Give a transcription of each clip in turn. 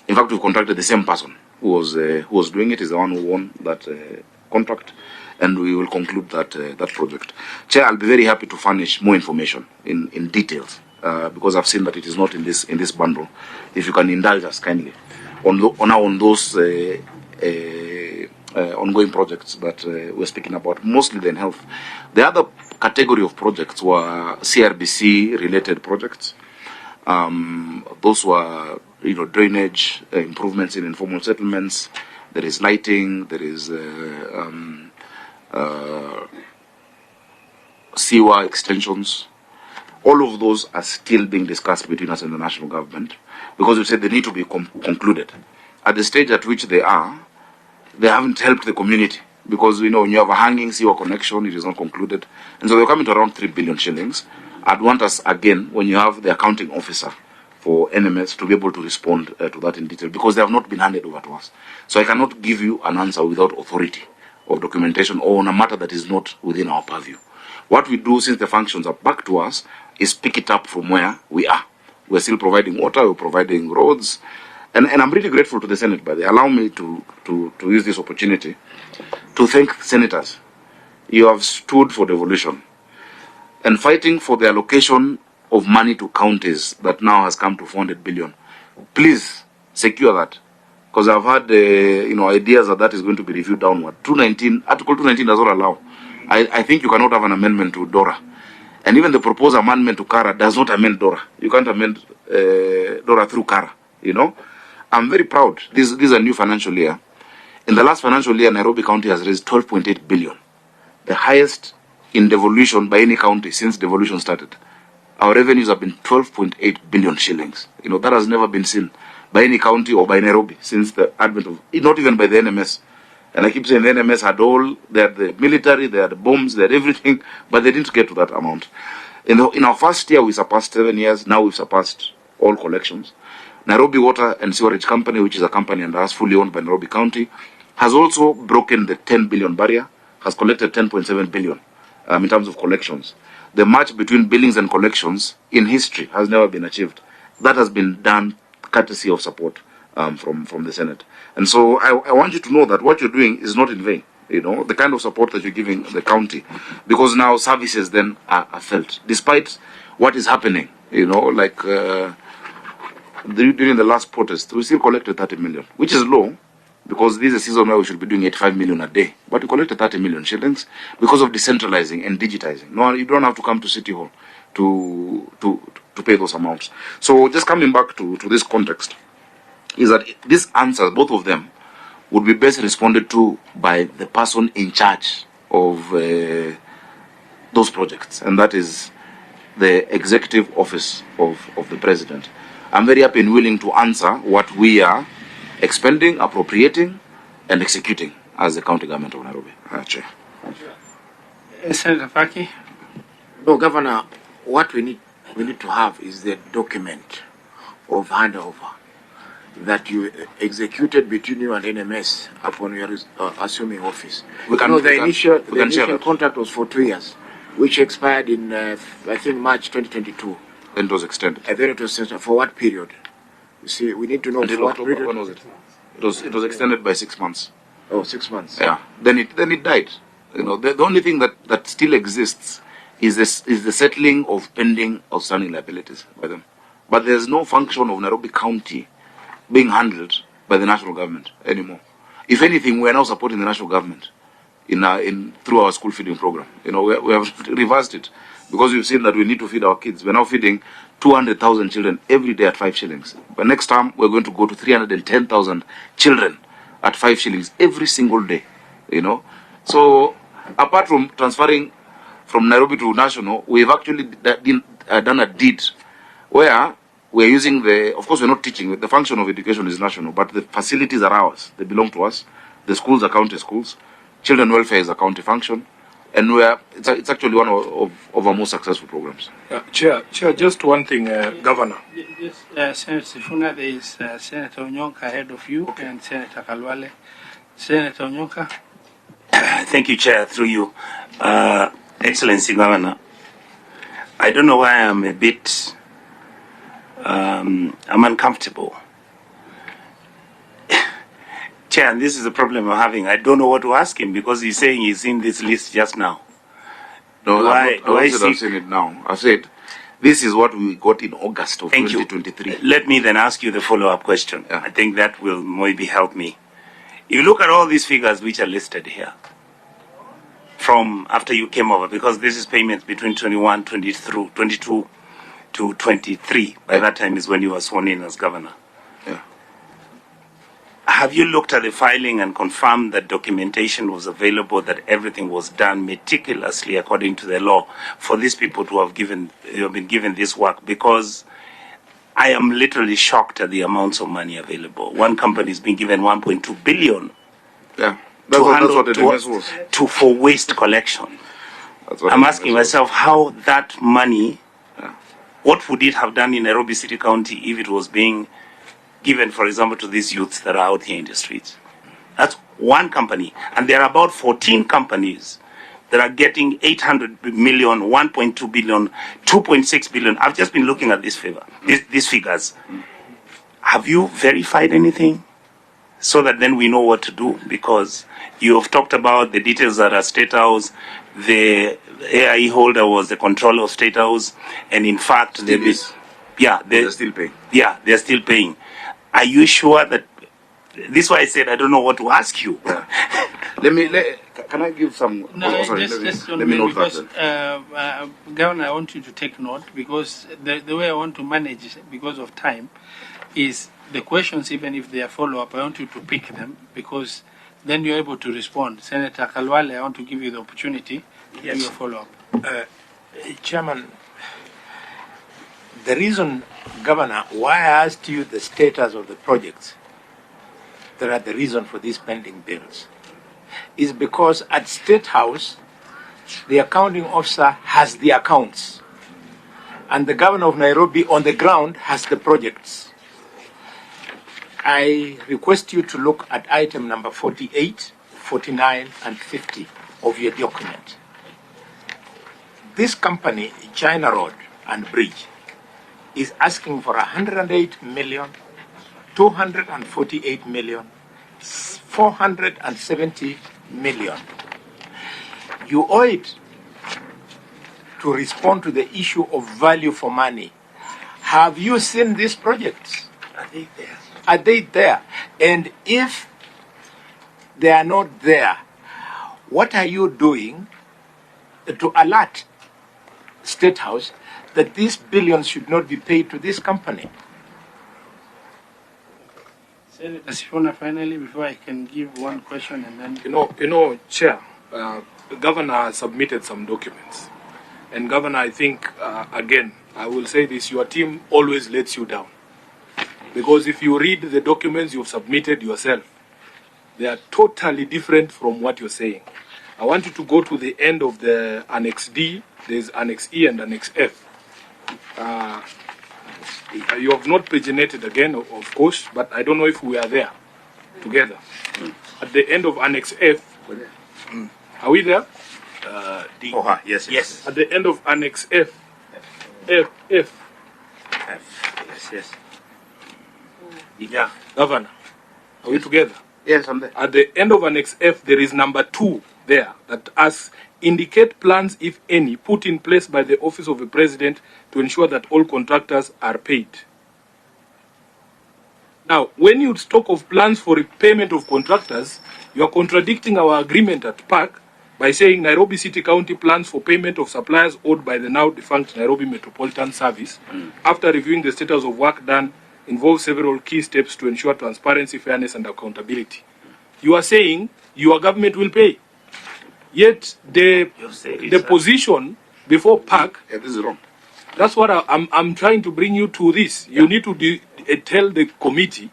In fact, we've contacted the same person who was doing it. Is the one who won that contract, and we will conclude that project. Chair, I'll be very happy to furnish more information in details because I've seen that it is not in this bundle. If you can indulge us kindly on those ongoing projects that we're speaking about, mostly in health. The other category of projects were CRBC related projects. Those were drainage improvements in informal settlements. There is lighting. There is sewer extensions. All of those are still being discussed between us and the national government because we said they need to be concluded. At the stage at which they are, they haven't helped the community because when you have a hanging sewer connection, it is not concluded, and so they're coming to around 3 billion shillings. I'd want us again, when you have the accounting officer for NMS, to be able to respond to that in detail because they have not been handed over to us. So I cannot give you an answer without authority of documentation or on a matter that is not within our purview. What we do, since the functions are back to us, is pick it up from where we are. We're still providing water, we're providing roads, and I'm really grateful to the Senate, by the way. Allow me to use this opportunity to thank senators. You have stood for devolution and fighting for the allocation of money to counties that now has come to 400 billion. Please secure that, because I've had ideas that is going to be reviewed downward. Article 219 does not allow. I think you cannot have an amendment to DORA. And even the proposed amendment to CARA does not amend DORA. You can't amend DORA through CARA, I'm very proud. This is a new financial year. In the last financial year, Nairobi County has raised 12.8 billion. The highest in devolution by any county since devolution started. Our revenues have been 12.8 billion shillings. That has never been seen by any county or by Nairobi since the advent of, not even by the NMS. And I keep saying the NMS had they had the military, they had the bombs, they had everything, but they didn't get to that amount. In our first year, we surpassed 7 years. Now we've surpassed all collections. Nairobi Water and Sewerage Company, which is a company and us fully owned by Nairobi County, has also broken the 10 billion barrier, has collected 10.7 billion in terms of collections. The match between billings and collections in history has never been achieved. That has been done courtesy of support from the Senate. And so I want you to know that what you're doing is not in vain. The kind of support that you're giving the county, because now services then are felt. Despite what is happening, during the last protest, we still collected 30 million, which is low, because this is a season where we should be doing 85 million a day. But we collected 30 million shillings because of decentralizing and digitizing. No, you don't have to come to City Hall to pay those amounts. So just coming back to this context, is that these answers, both of them, would be best responded to by the person in charge of those projects, and that is the executive office of the president. I'm very happy and willing to answer what we are expending, appropriating, and executing as the county government of Nairobi. Chair. Senator Faki? No, Governor, what we need to have is the document of handover that you executed between you and NMS upon your assuming office. The initial contract was for 2 years, which expired in, I think, March 2022. And it was extended. And then it was extended for what period? You see, we need to know until for October. What period. When was it? It was extended by 6 months. Oh, 6 months. Yeah. Then it died. The only thing that still exists is the settling of pending outstanding liabilities by them. But there's no function of Nairobi County being handled by the national government anymore. If anything, we are now supporting the national government through our school feeding program. We have reversed it because we've seen that we need to feed our kids. We're now feeding 200,000 children every day at 5 shillings. But next time, we're going to go to 310,000 children at 5 shillings every single day. So apart from transferring from Nairobi to national, we've actually done a deed where we're using of course we're not teaching, the function of education is national, but the facilities are ours, they belong to us. The schools are county schools, children welfare is a county function, and it's actually one of our most successful programs. Chair, just one thing, Governor. Yes, Senator Sifuna, there is Senator Onyonka ahead of you, and Senator Kalwale. Senator Onyonka. Thank you, Chair, through you. Excellency Governor, I don't know why I'm a bit I'm uncomfortable Chair, and this is the problem I'm having. I don't know what to ask him because he's saying he's in this list just now. No, I've seen it now. I said, this is what we got in August of 2023. Let me then ask you the follow-up question. Yeah. I think that will maybe help me. If you look at all these figures which are listed here, from after you came over, because this is payments between 22 to 23. By that time is when you were sworn in as governor. Yeah. Have you looked at the filing and confirmed that documentation was available, that everything was done meticulously according to the law for these people to have been given this work? Because I am literally shocked at the amounts of money available. One company has been given 1.2 billion. Yeah. That's what the NMS was. For waste collection. I'm asking myself how that money, what would it have done in Nairobi City County if it was being given, for example, to these youths that are out here in the streets? That's one company. And there are about 14 companies that are getting 800 million, 1.2 billion, 2.6 billion. I've just been looking at these figures. Have you verified anything so that then we know what to do? Because you have talked about the details that are State House. The AIE holder was the controller of State House. And in fact, they're still paying. Yeah, they're still paying. Are you sure that... This is why I said I don't know what to ask you. Can I give some... No, sorry, just let me note because, that. Governor, I want you to take note, because the way I want to manage it, because of time, is the questions, even if they are follow-up, I want you to pick them, because then you're able to respond. Senator Kalwale, I want to give you the opportunity to do your follow-up. Chairman, the reason, Governor, why I asked you the status of the projects that are the reason for these pending bills is because at State House, the accounting officer has the accounts, and the governor of Nairobi on the ground has the projects. I request you to look at item number 48, 49, and 50 of your document. This company, China Road and Bridge, is asking for 108 million, 248 million, 470 million. You owe it to respond to the issue of value for money. Have you seen these projects? Are they there? Are they there? And if they are not there, what are you doing to alert State House that these billions should not be paid to this company? Senator Sifuna, finally, before I can give one question and then... You know, Chair, the Governor has submitted some documents. And Governor, I think, again, I will say this, your team always lets you down. Because if you read the documents you've submitted yourself, they are totally different from what you're saying. I want you to go to the end of the Annex D. There's Annex E and Annex F. You have not paginated again, of course, but I don't know if we are there together. At the end of Annex F, are we there? D. Yes. At the end of Annex F. Yes. Yeah. Governor, are we together? Yes, I'm there. At the end of Annex F, there is number 2 there that asks, indicate plans, if any, put in place by the Office of the President to ensure that all contractors are paid. Now, when you talk of plans for repayment of contractors, you are contradicting our agreement at PAC by saying Nairobi City County plans for payment of suppliers owed by the now defunct Nairobi Metropolitan Service, after reviewing the status of work done, involves several key steps to ensure transparency, fairness, and accountability. You are saying your government will pay. Yet the position before PAC, this is wrong. that's what I'm trying to bring you to this. You need to tell the committee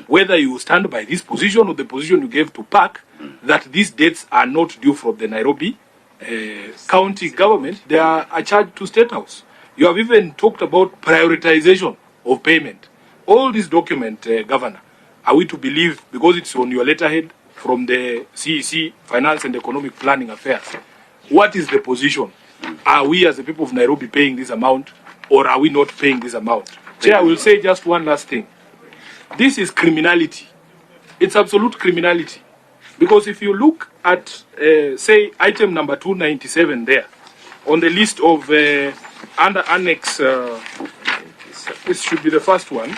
whether you stand by this position or the position you gave to PAC, that these debts are not due from the Nairobi county government. They are charged to State House. You have even talked about prioritization of payment. All this document, Governor, are we to believe, because it's on your letterhead from the CEC, Finance and Economic Planning Affairs, what is the position? Are we as the people of Nairobi paying this amount, or are we not paying this amount? Chair, I will say just one last thing. This is criminality. it's absolute criminality. Because if you look at, say, item number 297 there, on the list of under Annex, this should be the first one,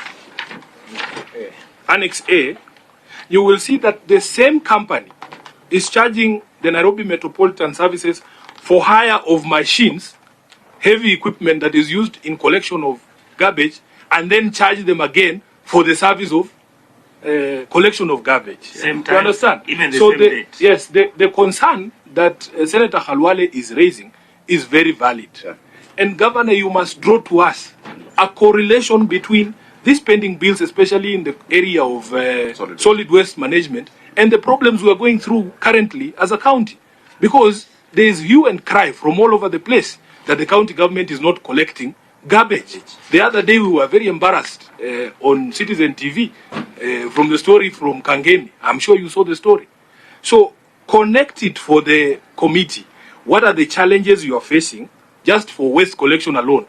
Annex A, you will see that the same company is charging the Nairobi Metropolitan Services for hire of machines, heavy equipment that is used in collection of garbage, and then charge them again for the service of collection of garbage. Same time, you understand? even the so same date. Yes, the concern that Senator Khalwale is raising is very valid. Yeah. And Governor, you must draw to us a correlation between these pending bills, especially in the area of solid waste management, and the problems we are going through currently as a county. Because there is hue and cry from all over the place that the county government is not collecting garbage. The other day we were very embarrassed on Citizen TV from the story from Kangemi. I'm sure you saw the story. So connect it for the committee. What are the challenges you are facing just for waste collection alone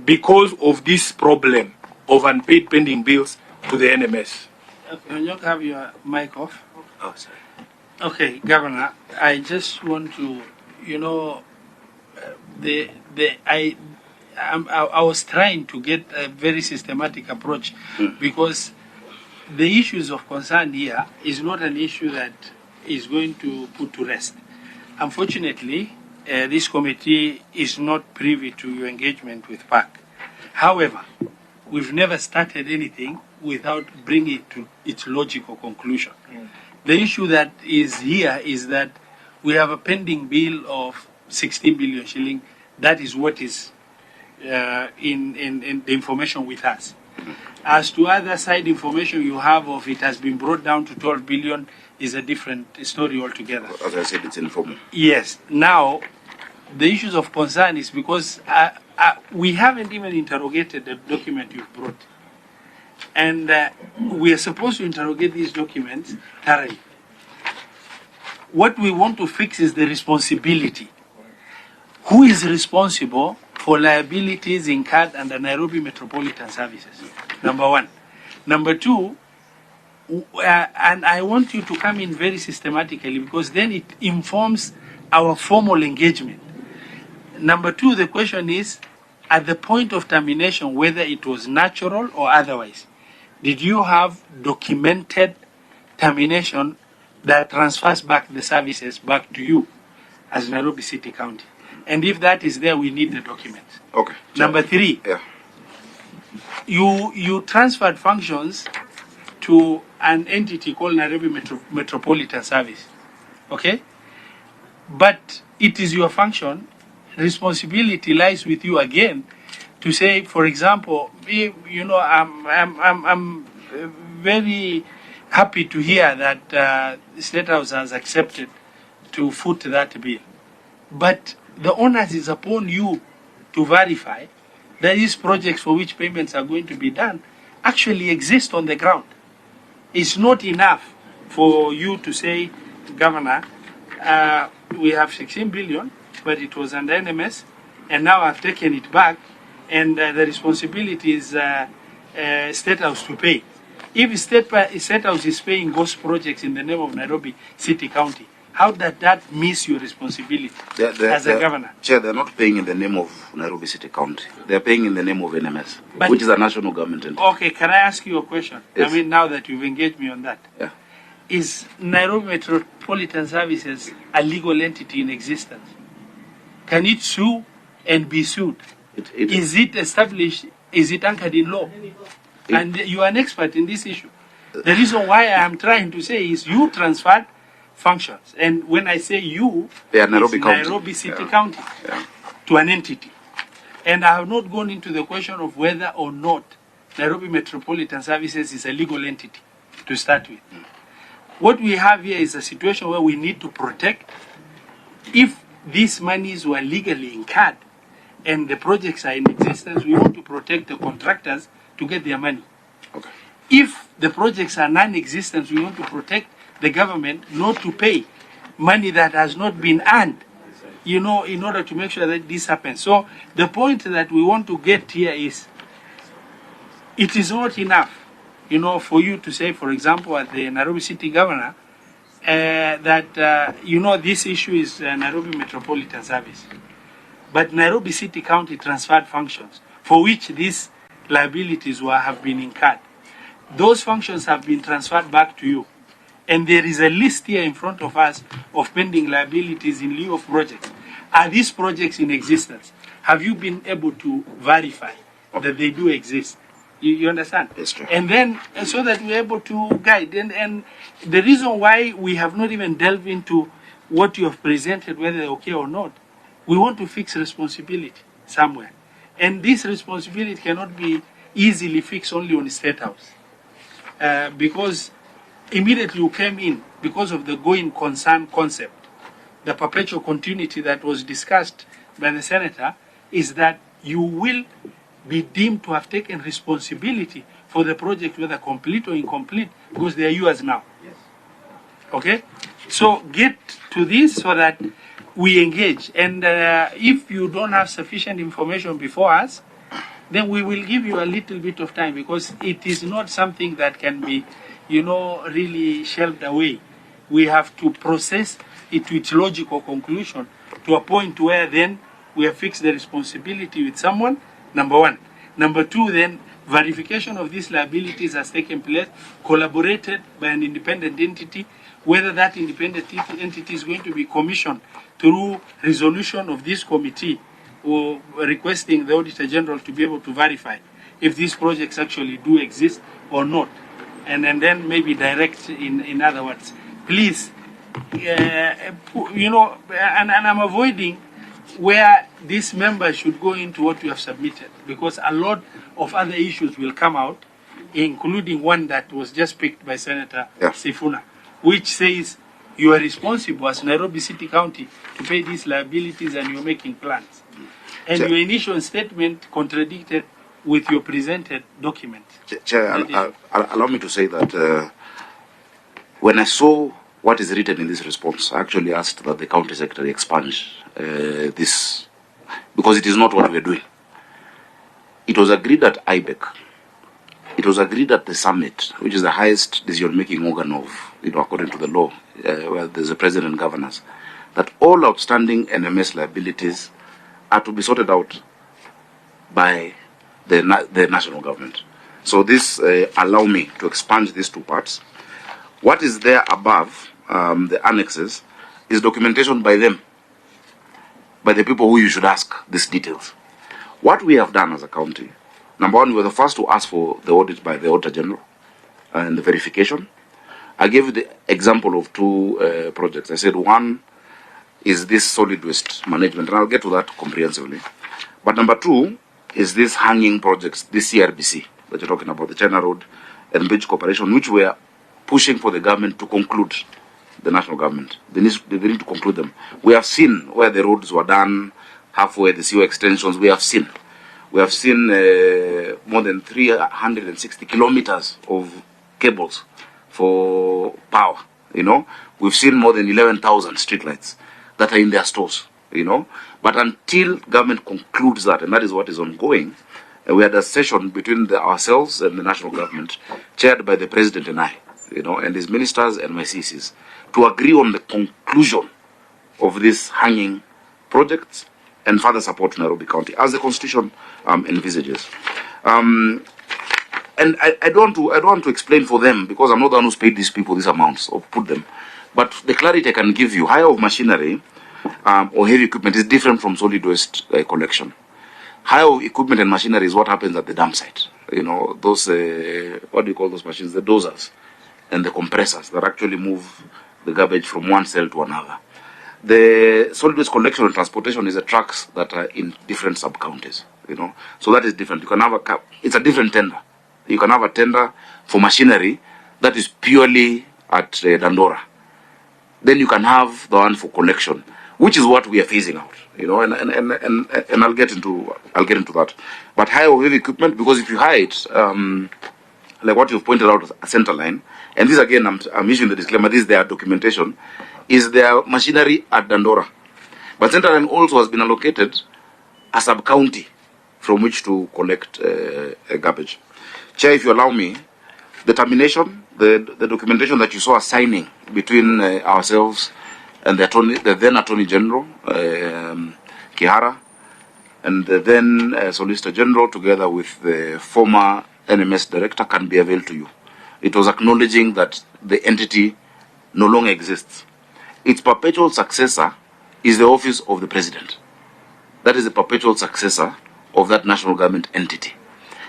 because of this problem of unpaid pending bills to the NMS? Can you have your mic off? Oh, sorry. Okay, Governor, I just want to, I was trying to get a very systematic approach because the issues of concern here is not an issue that is going to put to rest. Unfortunately, this committee is not privy to your engagement with PAC. However, we've never started anything without bringing it to its logical conclusion. The issue that is here is that we have a pending bill of 16 billion shilling. That is what is in the information with us. As to other side information you have of it has been brought down to 12 billion is a different story altogether. As I said, it's informal. Yes. Now, the issues of concern is because we haven't even interrogated the document you've brought. And we are supposed to interrogate these documents thoroughly. What we want to fix is the responsibility. Who is responsible for liabilities incurred under Nairobi Metropolitan Services? Number one. Number two, and I want you to come in very systematically because then it informs our formal engagement. Number two, the question is, at the point of termination, whether it was natural or otherwise, did you have documented termination that transfers back the services back to you as Nairobi City County? And if that is there, we need the documents. Okay. Number three, Yeah. you transferred functions to an entity called Nairobi Metropolitan Service. Okay? But it is your function, responsibility lies with you again to say, for example, I'm very happy to hear that State House has accepted to foot that bill. But the onus is upon you to verify that these projects for which payments are going to be done actually exist on the ground. It's not enough for you to say, Governor, we have 16 billion, but it was under NMS, and now I've taken it back, and the responsibility is State House to pay. If State House is paying ghost projects in the name of Nairobi City County, how does that miss your responsibility as a governor? Chair, they're not paying in the name of Nairobi City County. They're paying in the name of NMS, But- which is a national government entity. Okay, can I ask you a question? Yes. I mean, now that you've engaged me on that. Yeah. Is Nairobi Metropolitan Services a legal entity in existence? Can it sue and be sued? Is it established? Is it anchored in law? And you are an expert in this issue. The reason why I am trying to say is you transferred functions. And when I say you, They are Nairobi it's County. Nairobi City Yeah. County Yeah. to an entity. And I have not gone into the question of whether or not Nairobi Metropolitan Services is a legal entity to start with. What we have here is a situation where we need to protect. If these monies were legally incurred and the projects are in existence, we want to protect the contractors to get their money. Okay. If the projects are non-existent, we want to protect the government not to pay money that has not been earned, in order to make sure that this happens. So the point that we want to get here is, it is not enough you know, for you to say, for example, at the Nairobi City Governor, that, you know, this issue is Nairobi Metropolitan Service. But Nairobi City County transferred functions for which these liabilities have been incurred. Those functions have been transferred back to you. And there is a list here in front of us of pending liabilities in lieu of projects. Are these projects in existence? Have you been able to verify that they do exist? You understand? Yes, true. And then, so that we're able to guide. And the reason why we have not even delved into what you have presented, whether they're okay or not, we want to fix responsibility somewhere. And this responsibility cannot be easily fixed only on the State House. Because immediately you came in, because of the going concern concept, the perpetual continuity that was discussed by the Senator, is that you will be deemed to have taken responsibility for the project, whether complete or incomplete, because they are yours now. Yes. Okay? So get to this so that we engage. And if you don't have sufficient information before us, then we will give you a little bit of time, because it is not something that can be, you know, really shelved away. We have to process it to its logical conclusion to a point where then we have fixed the responsibility with someone, number one. Number two, then verification of these liabilities has taken place, collaborated by an independent entity, whether that independent entity is going to be commissioned through resolution of this committee or requesting the Auditor General to be able to verify if these projects actually do exist or not. And then maybe direct, in other words. Please, you know, and I'm avoiding where this member should go into what you have submitted, because a lot of other issues will come out, including one that was just picked by Senator Sifuna, which says you are responsible as Nairobi City County to pay these liabilities and you're making plans. And your initial statement contradicted with your presented document. Chair, allow me to say that when I saw what is written in this response, I actually asked that the County Secretary expunge this, because it is not what we are doing. It was agreed at IBEC. It was agreed at the summit, which is the highest decision-making organ of, you know, according to the law, where there's a president and governors, that all outstanding NMS liabilities are to be sorted out by the national government. So this allow me to expunge these two parts. What is there above, the annexes, is documentation by them, by the people who you should ask these details. What we have done as a county, number one, we were the first to ask for the audit by the Auditor General and the verification. I gave you the example of two projects. I said one is this solid waste management, and I'll get to that comprehensively. But number two is this hanging projects, this CRBC that you're talking about, the China Road and Bridge Corporation, which we are pushing for the government to conclude, the national government. They need to conclude them. We have seen where the roads were done, halfway the sewer extensions, we have seen. We have seen more than 360 kilometers of cables for power, you know. We've seen more than 11,000 streetlights that are in their stores, you know. But until government concludes that, and that is what is ongoing, we had a session between ourselves and the national government, chaired by the president and I, you know, and his ministers and my CCs, to agree on the conclusion of these hanging projects and further support to Nairobi County, as the Constitution envisages. And I don't want to explain for them, because I'm not the one who's paid these people these amounts or put them. But the clarity I can give you, hire of machinery or heavy equipment is different from solid waste collection. Hire of equipment and machinery is what happens at the dump site. You know, those, what do you call those machines? The dozers and the compressors that actually move the garbage from one cell to another. The solid waste collection and transportation is the trucks that are in different sub-counties, you know. So that is different. You can have it's a different tender. You can have a tender for machinery that is purely at Dandora. Then you can have the one for collection, which is what we are phasing out, you know, and I'll get into that. But hire of heavy equipment, because if you hire it, like what you've pointed out, a center line, and this again, I'm issuing the disclaimer, this is their documentation, is their machinery at Dandora. But center line also has been allocated a sub-county from which to collect garbage. Chair, if you allow me, The termination, the documentation that you saw us signing between ourselves and the then Attorney General, Kihara, and the then Solicitor General, together with the former NMS Director, can be availed to you. It was acknowledging that the entity no longer exists. Its perpetual successor is the office of the President. That is the perpetual successor of that national government entity.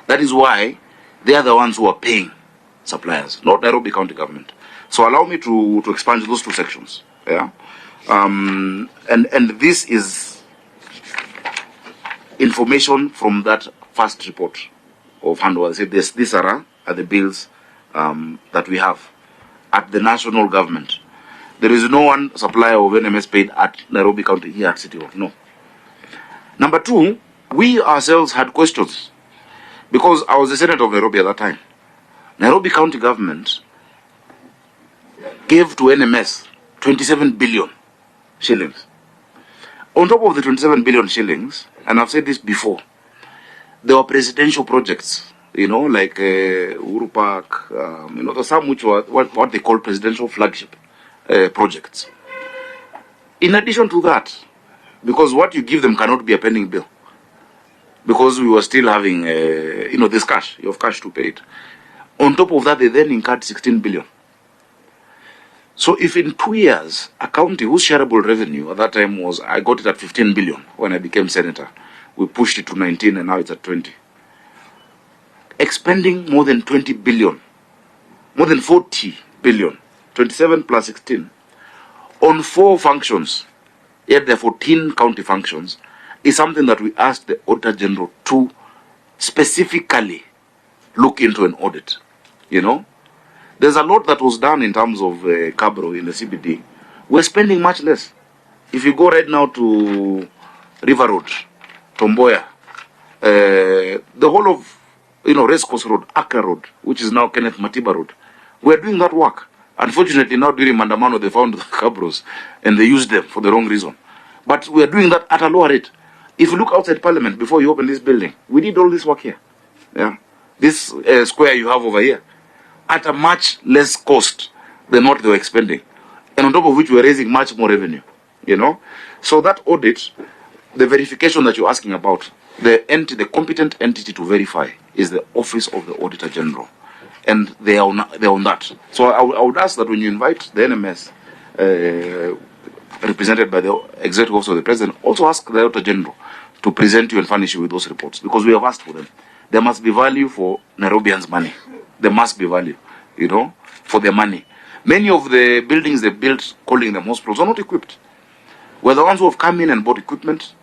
That is why they are the ones who are paying suppliers, not Nairobi County Government. So allow me to expunge those two sections. Yeah, and this is information from that first report of handover. I said these are the bills that we have at the national government. There is no one supplier of NMS paid at Nairobi County here at City Hall. No. Number two, we ourselves had questions because I was the senator of Nairobi at that time. Nairobi County Government gave to NMS 27 billion shillings. On top of the 27 billion shillings, and I've said this before, there were presidential projects, like Uhuru Park, there were some which were what they call presidential flagship projects. In addition to that, because what you give them cannot be a pending bill, because we were still having, this cash, you have cash to pay it. On top of that, they then incurred 16 billion. So if in 2 years, a county whose shareable revenue at that time was, I got it at 15 billion when I became senator, we pushed it to 19 and now it's at 20. Expending more than 20 billion, more than 40 billion, 27 plus 16, on 4 functions, yet there are 14 county functions, is something that we asked the Auditor General to specifically look into an audit. There's a lot that was done in terms of Cabro in the CBD. We're spending much less. If you go right now to River Road, Tomboya, the whole of Racecourse Road, Accra Road, which is now Kenneth Matiba Road, we're doing that work. Unfortunately, now during Mandamano, they found the Cabros and they used them for the wrong reason. But we are doing that at a lower rate. If you look outside Parliament before you open this building, we did all this work here. Yeah, this square you have over here, at a much less cost than what they were expending, and on top of which we are raising much more revenue. So that audit, the verification that you're asking about, the competent entity to verify is the Office of the Auditor General, and they're on that. So I would ask that when you invite the NMS, represented by the Executive Office of the President, also ask the Auditor General to present you and furnish you with those reports, because we have asked for them. There must be value for Nairobians' money. There must be value, for their money. Many of the buildings they built, calling them hospitals, are not equipped. We're the ones who have come in and bought equipment.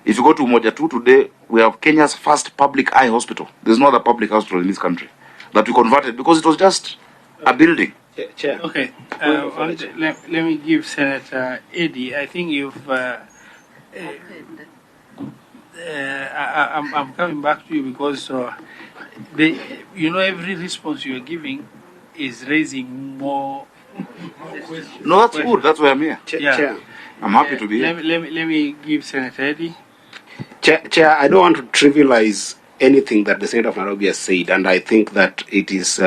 If you go to Moja 2 today, we have Kenya's first public eye hospital. There's no other public hospital in this country that we converted because it was just a building. Chair. Okay. Let me give Senator Eddie. I think you've. I'm coming back to you because every response you are giving is raising more questions. No, that's good. That's why I'm here. Chair. I'm happy to be here. Let me give Senator Eddie. Chair, I don't want to trivialize anything that the Senator of Nairobi has said, and I think that it is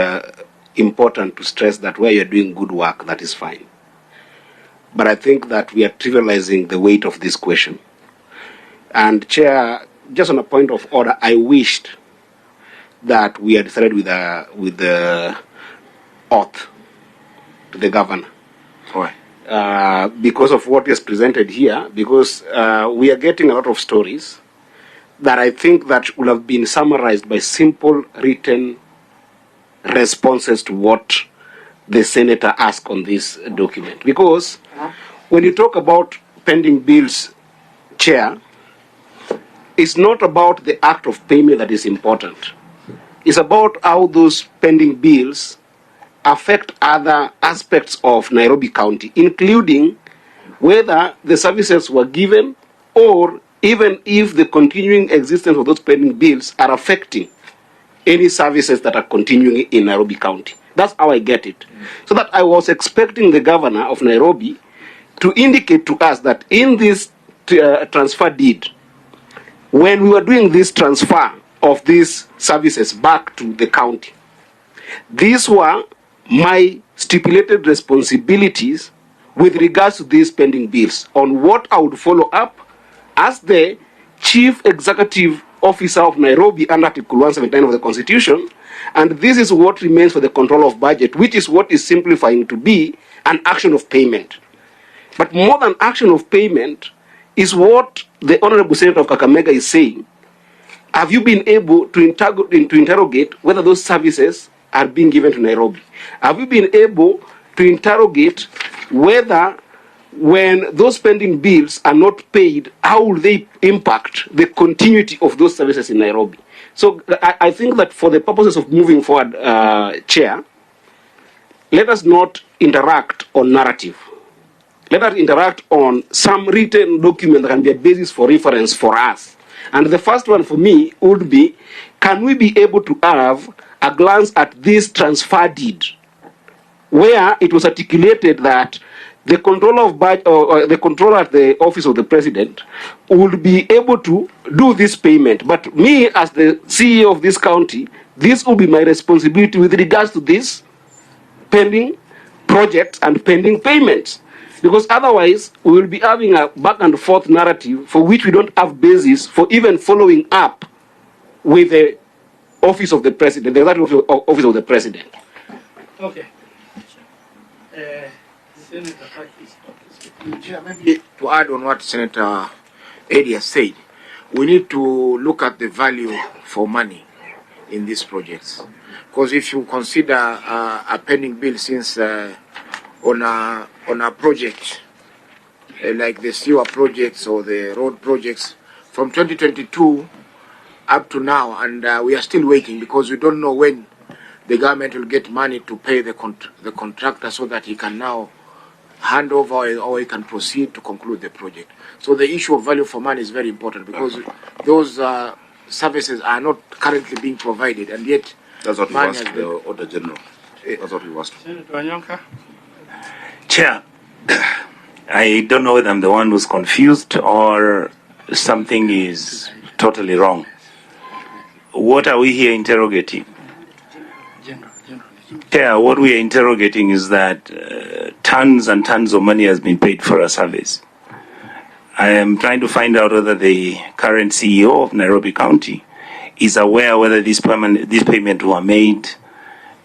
important to stress that where you're doing good work, that is fine. But I think that we are trivializing the weight of this question. And Chair, just on a point of order, I wished that we had started with the oath to the governor. Why? Because of what is presented here, because we are getting a lot of stories that I think that will have been summarized by simple written responses to what the senator asked on this document. Because when you talk about pending bills, Chair, it's not about the act of payment that is important. It's about how those pending bills affect other aspects of Nairobi County, including whether the services were given or even if the continuing existence of those pending bills are affecting any services that are continuing in Nairobi County. That's how I get it. So that I was expecting the governor of Nairobi to indicate to us that in this transfer deed, when we were doing this transfer of these services back to the county, These were my stipulated responsibilities with regards to these pending bills, on what I would follow up as the Chief Executive Officer of Nairobi under Article 179 of the Constitution, and this is what remains for the control of budget, which is what is simplifying to be an action of payment. But more than action of payment is what the Honorable Senator of Kakamega is saying. Have you been able to interrogate whether those services are being given to Nairobi? Have you been able to interrogate whether, when those pending bills are not paid, how will they impact the continuity of those services in Nairobi? So I think that for the purposes of moving forward, Chair, let us not interact on narrative. Let us interact on some written document that can be a basis for reference for us. And the first one for me would be, can we be able to have a glance at this transfer deed, where it was articulated that the controller of budget, or the controller at the office of the president would be able to do this payment. But me, as the CEO of this county, this will be my responsibility with regards to this pending projects and pending payments. Because otherwise, we will be having a back and forth narrative for which we don't have basis for even following up with the office of the president, the executive office of the president. Okay. Maybe to add on what Senator Eddie has said, we need to look at the value for money in these projects. Because if you consider a pending bill since on a project like the sewer projects or the road projects from 2022 up to now, and we are still waiting because we don't know when the government will get money to pay the contractor so that he can now hand over or he can proceed to conclude the project. So the issue of value for money is very important because those services are not currently being provided, and yet that's what we asked the Order General. That's what we asked. Senator Wanyonka? Chair, I don't know whether I'm the one who's confused or something is totally wrong. What are we here interrogating? Chair, what we are interrogating is that tons and tons of money has been paid for a service. I am trying to find out whether the current CEO of Nairobi County is aware whether this payment were made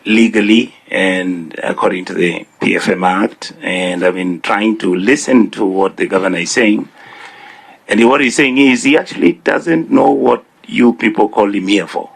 legally and according to the PFM Act. And I've been trying to listen to what the governor is saying. And what he's saying is he actually doesn't know what you people call him here for.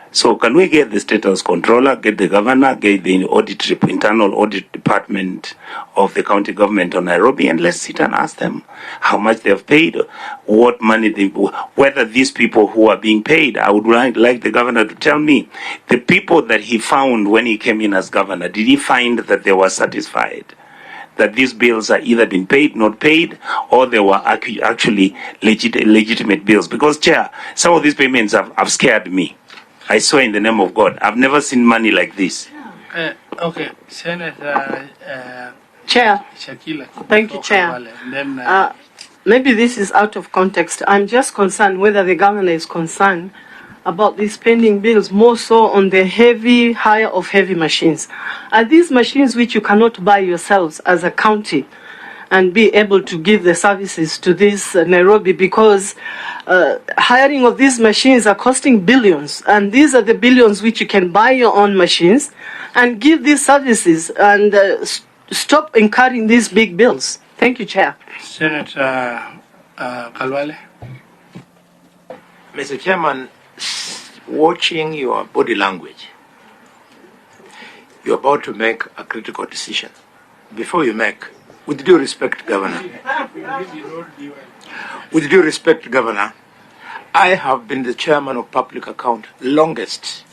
So can we get the State House Controller, get the governor, get the internal audit department of the county government of Nairobi, and let's sit and ask them how much they have paid, what money they, whether these people who are being paid, I would like the governor to tell me, the people that he found when he came in as governor, did he find that they were satisfied that these bills are either been paid, not paid, or they were actually legitimate bills? Because, Chair, some of these payments have scared me. I swear in the name of God, I've never seen money like this. Okay, Senator Chair. Shakila. Thank you, Chair. And then, maybe this is out of context. I'm just concerned whether the governor is concerned about these pending bills, more so on the hire of heavy machines. Are these machines which you cannot buy yourselves as a county and be able to give the services to this Nairobi, because hiring of these machines are costing billions, and these are the billions which you can buy your own machines and give these services and stop incurring these big bills. Thank you, Chair. Senator Kalwale. Mr. Chairman, watching your body language, you're about to make a critical decision. Before you make, with due respect, Governor, I have been the chairman of public account longest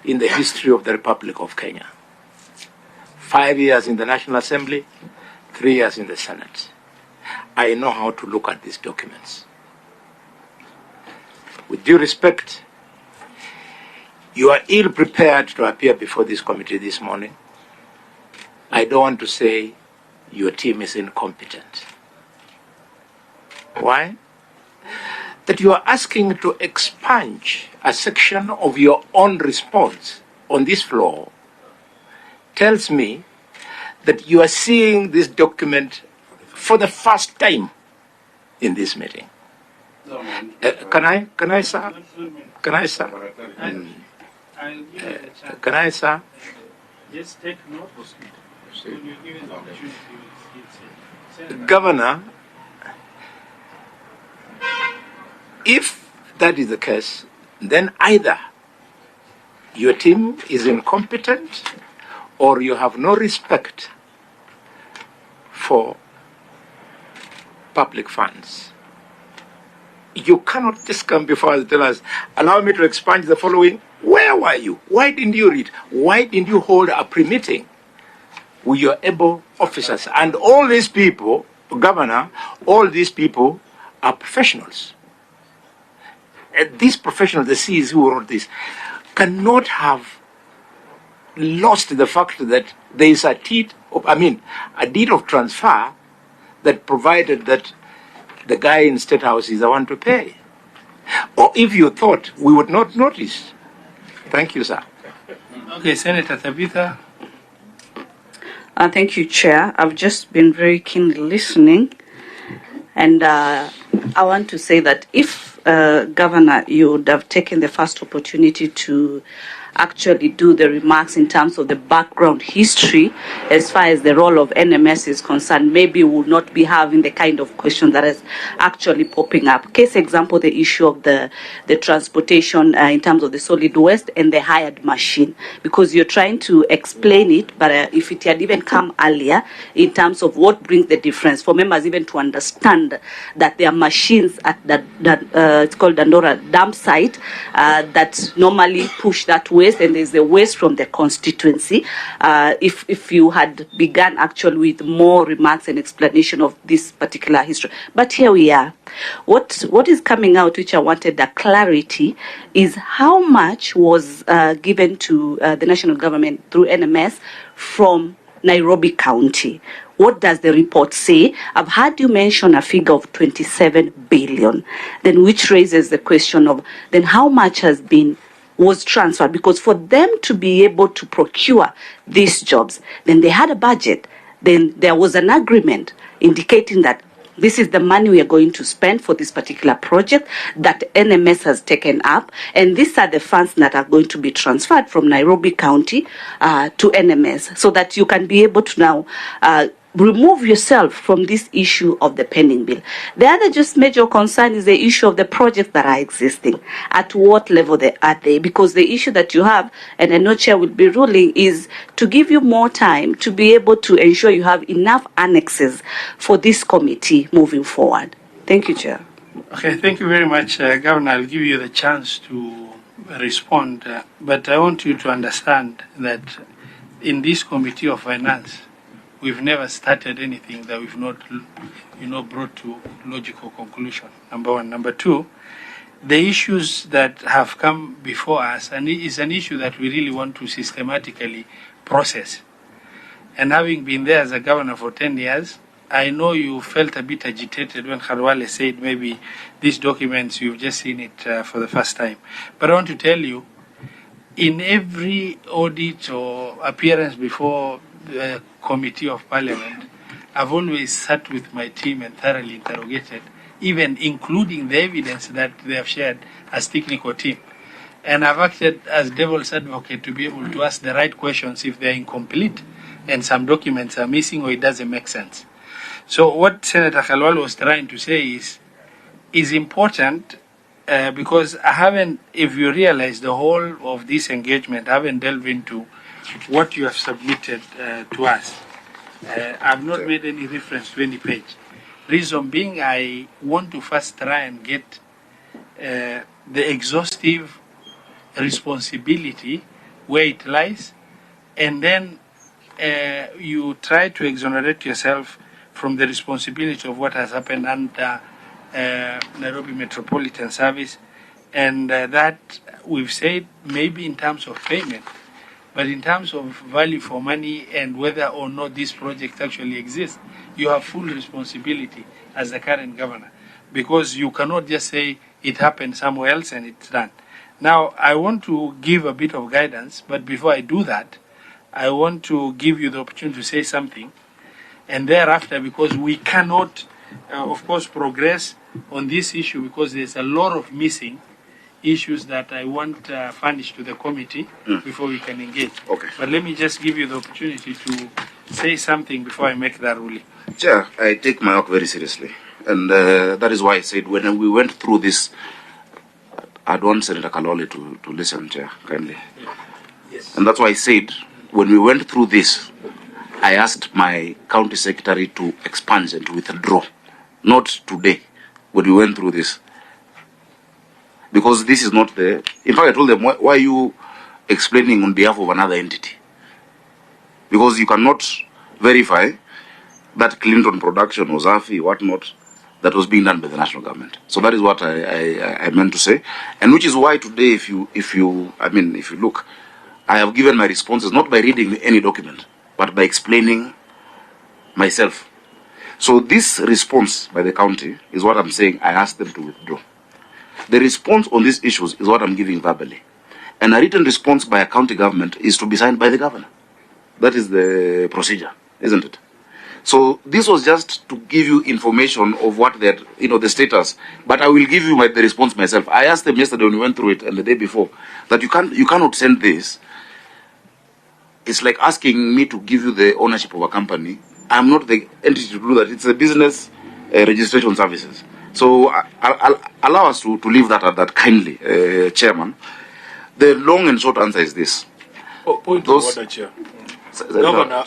in the history of the Republic of Kenya. 5 years in the National Assembly, 3 years in the Senate. I know how to look at these documents. With due respect, you are ill prepared to appear before this committee this morning. I don't want to say your team is incompetent. Why? That you are asking to expunge a section of your own response on this floor tells me that you are seeing this document for the first time in this meeting. Can I, sir? Can I, sir? Can I, sir? Just take note. When you give it the opportunity, you'll see it. Governor, if that is the case, then either your team is incompetent or you have no respect for public funds. You cannot just come before us and tell us, allow me to expunge the following. Where were you? Why didn't you read? Why didn't you hold a pre-meeting with your able officers? And all these people, Governor, all these people are professionals. And these professionals, the Cs who wrote this, cannot have lost the fact that there is a deed of transfer that provided that the guy in State House is the one to pay. Or if you thought we would not notice. Thank you, sir. Okay, Senator Tabitha. Thank you, Chair. I've just been very keenly listening. And I want to say that if, Governor, you would have taken the first opportunity to actually do the remarks in terms of the background history as far as the role of NMS is concerned, maybe we would not be having the kind of question that is actually popping up. Case example, the issue of the transportation in terms of the solid waste and the hired machine, because you're trying to explain it, but if it had even come earlier in terms of what brings the difference for members even to understand that there are machines at that it's called Dandora dump site that normally push that waste, and there's the waste from the constituency. If you had begun actually with more remarks and explanation of this particular history. But here we are. What is coming out, which I wanted a clarity, is how much was given to the national government through NMS from Nairobi County. What does the report say? I've heard you mention a figure of 27 billion, then which raises the question of then how much was transferred, because for them to be able to procure these jobs, then they had a budget, then there was an agreement indicating that this is the money we are going to spend for this particular project that NMS has taken up, and these are the funds that are going to be transferred from Nairobi County to NMS, so that you can be able to now remove yourself from this issue of the pending bill. The other just major concern is the issue of the projects that are existing. At what level are they? Because the issue that you have, and I know Chair will be ruling, is to give you more time to be able to ensure you have enough annexes for this committee moving forward. Thank you, Chair. Okay, thank you very much, Governor. I'll give you the chance to respond, but I want you to understand that in this Committee of Finance, we've never started anything that we've not, brought to logical conclusion. Number one. Number two, the issues that have come before us, and it is an issue that we really want to systematically process. And having been there as a governor for 10 years, I know you felt a bit agitated when Khalwale said maybe these documents, you've just seen it for the first time. But I want to tell you, in every audit or appearance before the Committee of Parliament, I've always sat with my team and thoroughly interrogated, even including the evidence that they have shared as technical team. And I've acted as devil's advocate to be able to ask the right questions if they're incomplete and some documents are missing or it doesn't make sense. So what Senator Khalwale was trying to say is important because I haven't, if you realize the whole of this engagement, I haven't delved into what you have submitted to us. I've not made any reference to any page. Reason being, I want to first try and get the exhaustive responsibility where it lies, and then you try to exonerate yourself from the responsibility of what has happened under Nairobi Metropolitan Service, and that we've said maybe in terms of payment, but in terms of value for money and whether or not this project actually exists, you have full responsibility as the current governor, because you cannot just say it happened somewhere else and it's done. Now, I want to give a bit of guidance, but before I do that, I want to give you the opportunity to say something. And thereafter, because we cannot, of course, progress on this issue because there's a lot of missing issues that I want furnished to the committee before we can engage. Okay. But let me just give you the opportunity to say something before I make that ruling. Chair, I take my work very seriously. And that is why I said when we went through this, I'd want Senator Kalole to listen, Chair, kindly. Yes. And that's why I said when we went through this, I asked my county secretary to expunge and to withdraw. Not today, when we went through this. Because this is not the... In fact, I told them, why are you explaining on behalf of another entity? Because you cannot verify that Clinton production was AFI, whatnot, that was being done by the national government. So that is what I meant to say. And which is why today, if you look, I have given my responses not by reading any document, but by explaining myself. So this response by the county is what I'm saying I asked them to withdraw. The response on these issues is what I'm giving verbally. And a written response by a county government is to be signed by the governor. That is the procedure, isn't it? So this was just to give you information of what the status. But I will give you the response myself. I asked them yesterday when we went through it and the day before that you cannot send this. It's like asking me to give you the ownership of a company. I'm not the entity to do that. It's a business registration services. So I'll allow us to leave that at that kindly, Chairman. The long and short answer is this. Point of order, Chair. Governor,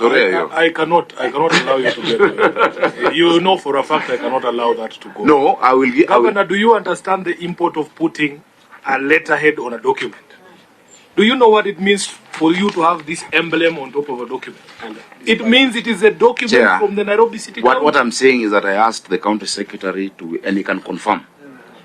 I cannot allow you to get there. You know for a fact I cannot allow that to go. No, I will. Governor, do you understand the import of putting a letterhead on a document? Do you know what it means for you to have this emblem on top of a document? It means it is a document Chair, from the Nairobi City Council. What I'm saying is that I asked the county secretary to, and he can confirm.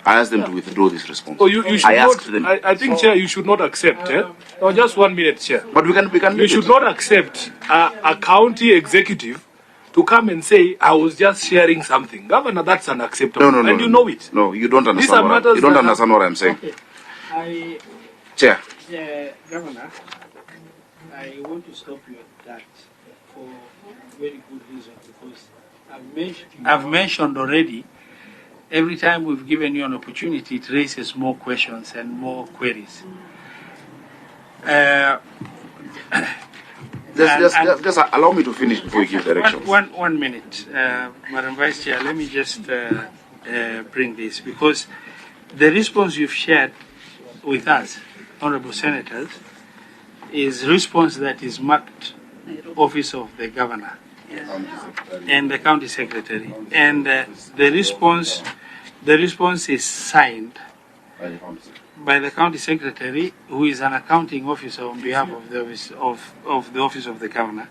I asked them to withdraw this response. Oh, you should asked not. them. I think, Chair, you should not accept. No, just 1 minute, Chair. But we can. You should not accept a county executive to come and say, I was just sharing something. Governor, that's unacceptable. No. And you know it. No, you don't understand. You don't understand what I'm saying. Okay. Chair. Governor, I want to stop you at that for very good reason because I've mentioned already. Every time we've given you an opportunity, it raises more questions and more queries. Just allow me to finish before you give directions. One minute, Madam Vice Chair. Let me just bring this because the response you've shared with us, Honourable Senators, is response that is marked Office of the Governor and the County Secretary, and the response is signed by the County Secretary, who is an accounting officer on behalf of the Office of the Governor,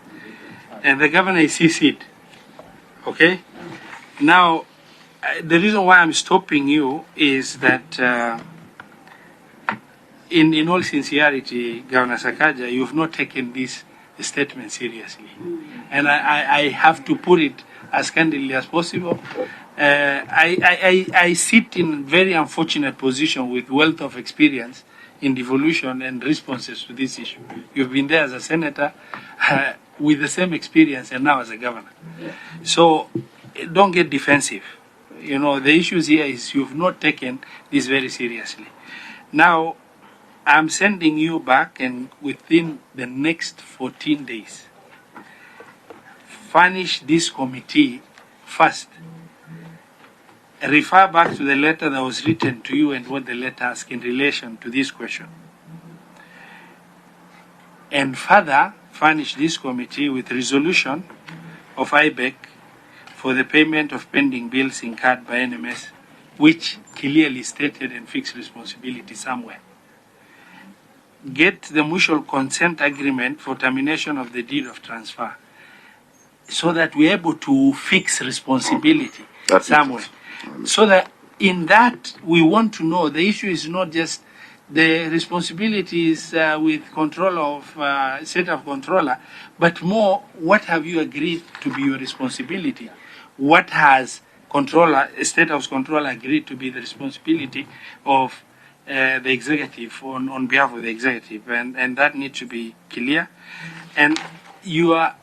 and the Governor is CC'd. Okay. Now, the reason why I'm stopping you is that. In all sincerity, Governor Sakaja, you've not taken this statement seriously. And I have to put it as candidly as possible. I sit in a very unfortunate position with wealth of experience in devolution and responses to this issue. You've been there as a senator with the same experience and now as a governor. So don't get defensive. You know, the issues here is you've not taken this very seriously. Now, I'm sending you back, and within the next 14 days, furnish this committee first. Refer back to the letter that was written to you and what the letter asks in relation to this question. And further, furnish this committee with resolution of IBEC for the payment of pending bills incurred by NMS, which clearly stated and fixed responsibility somewhere. Get the mutual consent agreement for termination of the deed of transfer so that we're able to fix responsibility somewhere. So that in that we want to know the issue is not just the responsibilities with control of set of controller, but more what have you agreed to be your responsibility? What has controller, state house controller agreed to be the responsibility of the executive on behalf of the executive, and that needs to be clear. And your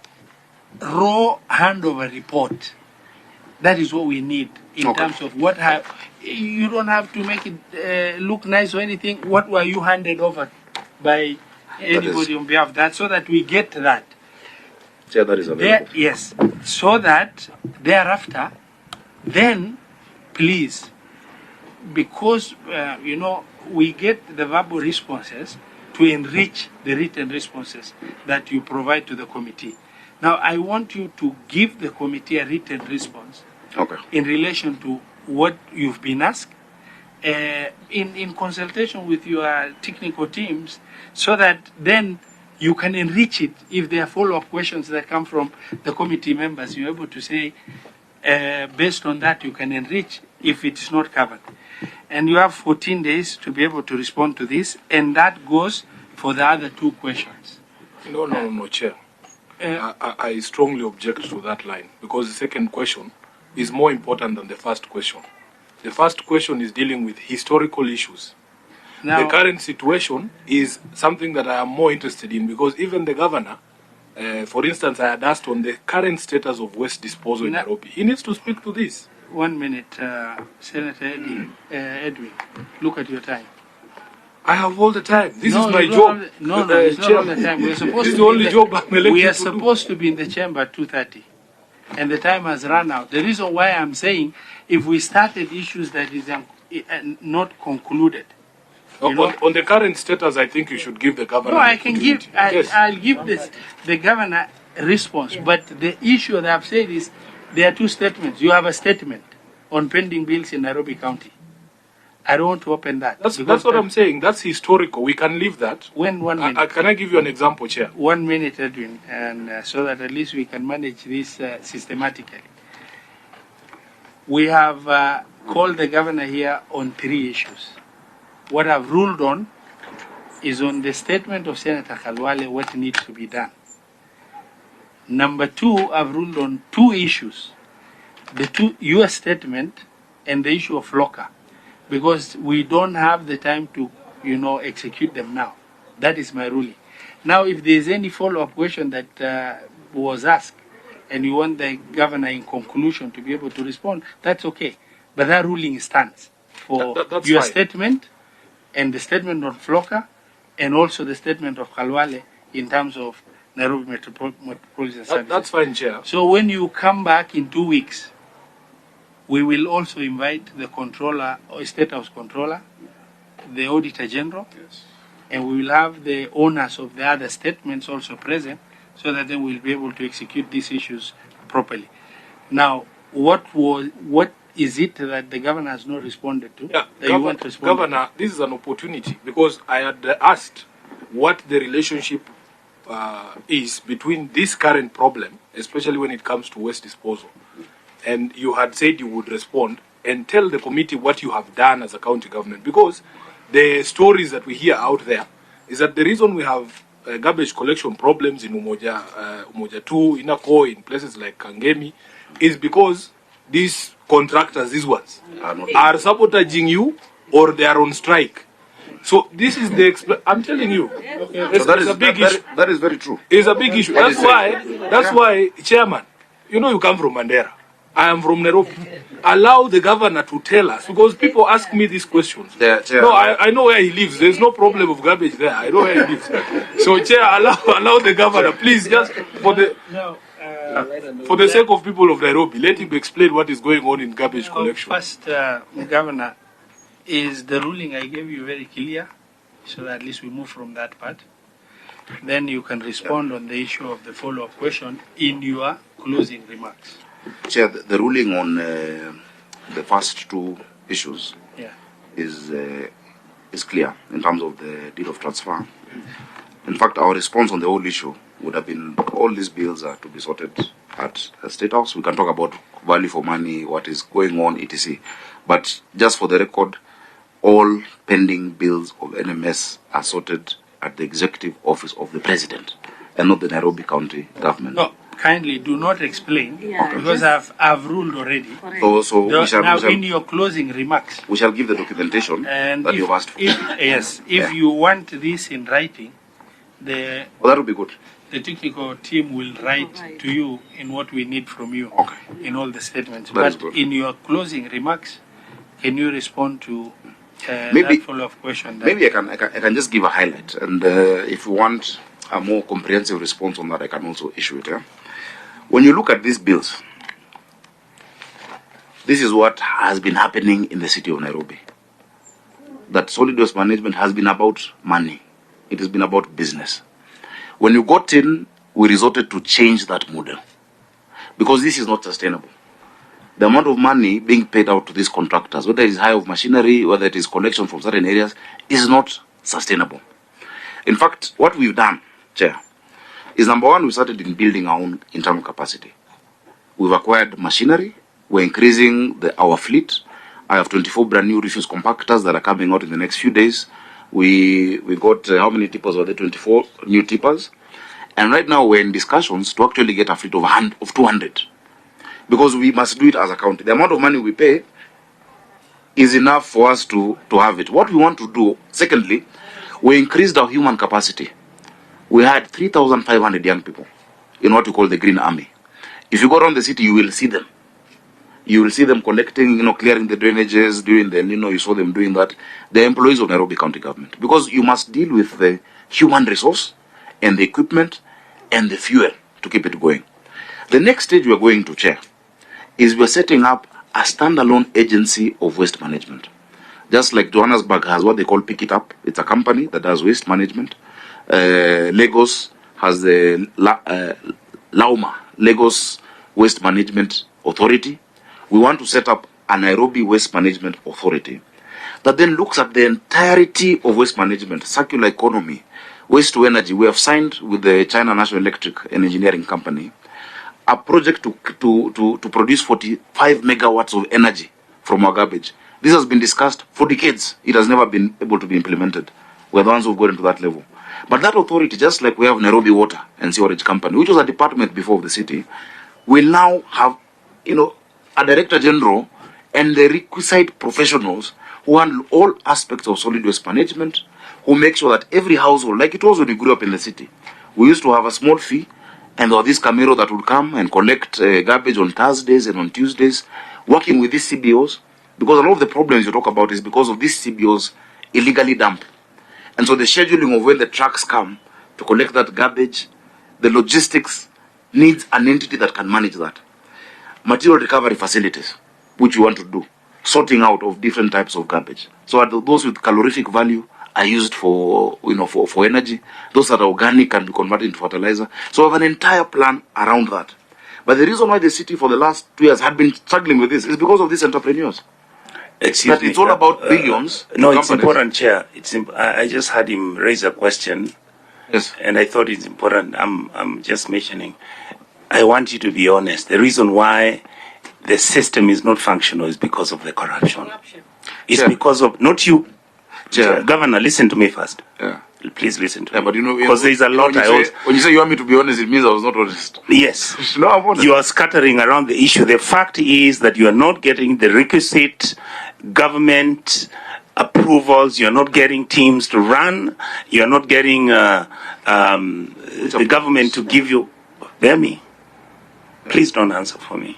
raw handover report, that is what we need in terms of what you don't have to make it look nice or anything. What were you handed over by anybody on behalf of that, so that we get that. Yeah, that is available. Yes, so that thereafter, then please, because we get the verbal responses to enrich the written responses that you provide to the committee. Now, I want you to give the committee a written response in relation to what you've been asked, in consultation with your technical teams, so that then you can enrich it. If there are follow-up questions that come from the committee members, you're able to say, based on that, you can enrich if it is not covered. And you have 14 days to be able to respond to this, and that goes for the other two questions. No, Chair. I strongly object to that line, because the second question is more important than the first question. The first question is dealing with historical issues. Now, the current situation is something that I am more interested in, because even the governor, for instance, I had asked on the current status of waste disposal in Nairobi. He needs to speak to this. 1 minute, Senator Edwin, look at your time. I have all the time. This is my job. No, it's not all the time. We're supposed this is the only job I'm elected We are to supposed to be in the chamber at 2:30, and the time has run out. The reason why I'm saying, if we started issues that is not concluded. On the current status, I think you should give the governor. No, I can give. I'll give the governor a response. But the issue that I've said is, there are two statements. You have a statement on pending bills in Nairobi County. I don't want to open that. That's what I'm saying. That's historical. We can leave that. One minute. Can I give you an example, Chair? 1 minute, Edwin, and so that at least we can manage this systematically. We have called the governor here on 3 issues. What I've ruled on is on the statement of Senator Khalwale, what needs to be done. Number 2, I've ruled on 2 issues. Your statement and the issue of locker, because we don't have the time to, execute them now. That is my ruling. Now, if there is any follow-up question that was asked, and you want the governor in conclusion to be able to respond, that's okay. But that ruling stands for your fine. Statement and the statement of Floka, and also the statement of Khalwale in terms of Nairobi Metropolitan Services. That's fine, Chair. So when you come back in 2 weeks, we will also invite the controller, or State House controller, the Auditor General, and we will have the owners of the other statements also present, so that then we'll be able to execute these issues properly. Now, what is it that the governor has not responded to? Yeah, that you want to respond Governor, this is an opportunity, because I had asked what the relationship is between this current problem, especially when it comes to waste disposal. And you had said you would respond and tell the committee what you have done as a county government, because the stories that we hear out there is that the reason we have garbage collection problems in Umoja 2, Inako, in places like Kangemi, is because these contractors, these ones, are sabotaging you, or they are on strike. So this is the I'm telling you, so that is a big issue. That is very true. It's a big issue. That's why, Chairman, you come from Mandera. I am from Nairobi. Allow the governor to tell us, because people ask me these questions. No, I know where he lives. There's no problem of garbage there. I know where he lives. So, Chair, allow the governor, please, just for the sake of people of Nairobi, let him explain what is going on in garbage collection. First, Governor, is the ruling I gave you very clear, so that at least we move from that part. Then you can respond on the issue of the follow-up question in your closing remarks. Chair, the ruling on the first 2 issues is clear in terms of the deed of transfer. In fact, our response on the whole issue would have been, all these bills are to be sorted at the State House. We can talk about value for money, what is going on, etc. But just for the record, all pending bills of NMS are sorted at the Executive Office of the President, and not the Nairobi County Government. No, kindly do not explain, Yeah, because I've ruled already. So we shall, Now, in your closing remarks, we shall give the documentation and that you've asked for. if you want this in writing, that would be good. the technical team will write to you in what we need from you in all the statements. That is But good. in your closing remarks, can you respond to Maybe- that follow-up question? Maybe I can just give a highlight, and if you want a more comprehensive response on that, I can also issue it. When you look at these bills, this is what has been happening in the city of Nairobi. That solid waste management has been about money. It has been about business. When you got in, we resorted to change that model because this is not sustainable. The amount of money being paid out to these contractors, whether it is hire of machinery, whether it is collection from certain areas, is not sustainable. In fact, what we've done, Chair, is number one, we started in building our own internal capacity. We've acquired machinery. We're increasing our fleet. I have 24 brand new refuse compactors that are coming out in the next few days. We got how many tippers were there? 24 new tippers. And right now we're in discussions to actually get a fleet of 200. Because we must do it as a county. The amount of money we pay is enough for us to have it. What we want to do, secondly, we increased our human capacity. We had 3,500 young people in what we call the Green Army. If you go around the city, you will see them. You will see them collecting, clearing the drainages, during the El Nino, you saw them doing that. The employees of Nairobi County Government. Because you must deal with the human resource and the equipment and the fuel to keep it going. The next stage we are going to, Chair, is we are setting up a standalone agency of waste management. Just like Johannesburg has what they call Pick It Up. It's a company that does waste management. Lagos has the Lauma, Lagos Waste Management Authority. We want to set up a Nairobi Waste Management Authority that then looks at the entirety of waste management, circular economy, waste to energy. We have signed with the China National Electric and Engineering Company a project to produce 45 megawatts of energy from our garbage. This has been discussed for decades. It has never been able to be implemented. We're the ones who've gotten to that level. But that authority, just like we have Nairobi Water and Sewerage Company, which was a department before of the city, will now have, a director general and the requisite professionals who handle all aspects of solid waste management, who make sure that every household, like it was when we grew up in the city, we used to have a small fee, and there was this Camero that would come and collect garbage on Thursdays and on Tuesdays, working with these CBOs, because a lot of the problems you talk about is because of these CBOs illegally dump. And so the scheduling of when the trucks come to collect that garbage, the logistics needs an entity that can manage that. Material recovery facilities, which you want to do, sorting out of different types of garbage. So those with calorific value are used for energy. Those that are organic can be converted into fertilizer. So we have an entire plan around that. But the reason why the city for the last 2 years had been struggling with this is because of these entrepreneurs. It's all about billions. No, it's important, Chair. I just had him raise a question. Yes. And I thought it's important. I'm just mentioning. I want you to be honest. The reason why the system is not functional is because of the corruption. It's because of, not you. Chair. Governor, listen to me first. Yeah. Please listen to me. But because there is a lot when you say you want me to be honest, it means I was not honest. Yes. No, I'm honest. You are scattering around the issue. The fact is that you are not getting the requisite government approvals. You are not getting teams to run. You are not getting the government to give you. Bear me. Please don't answer for me.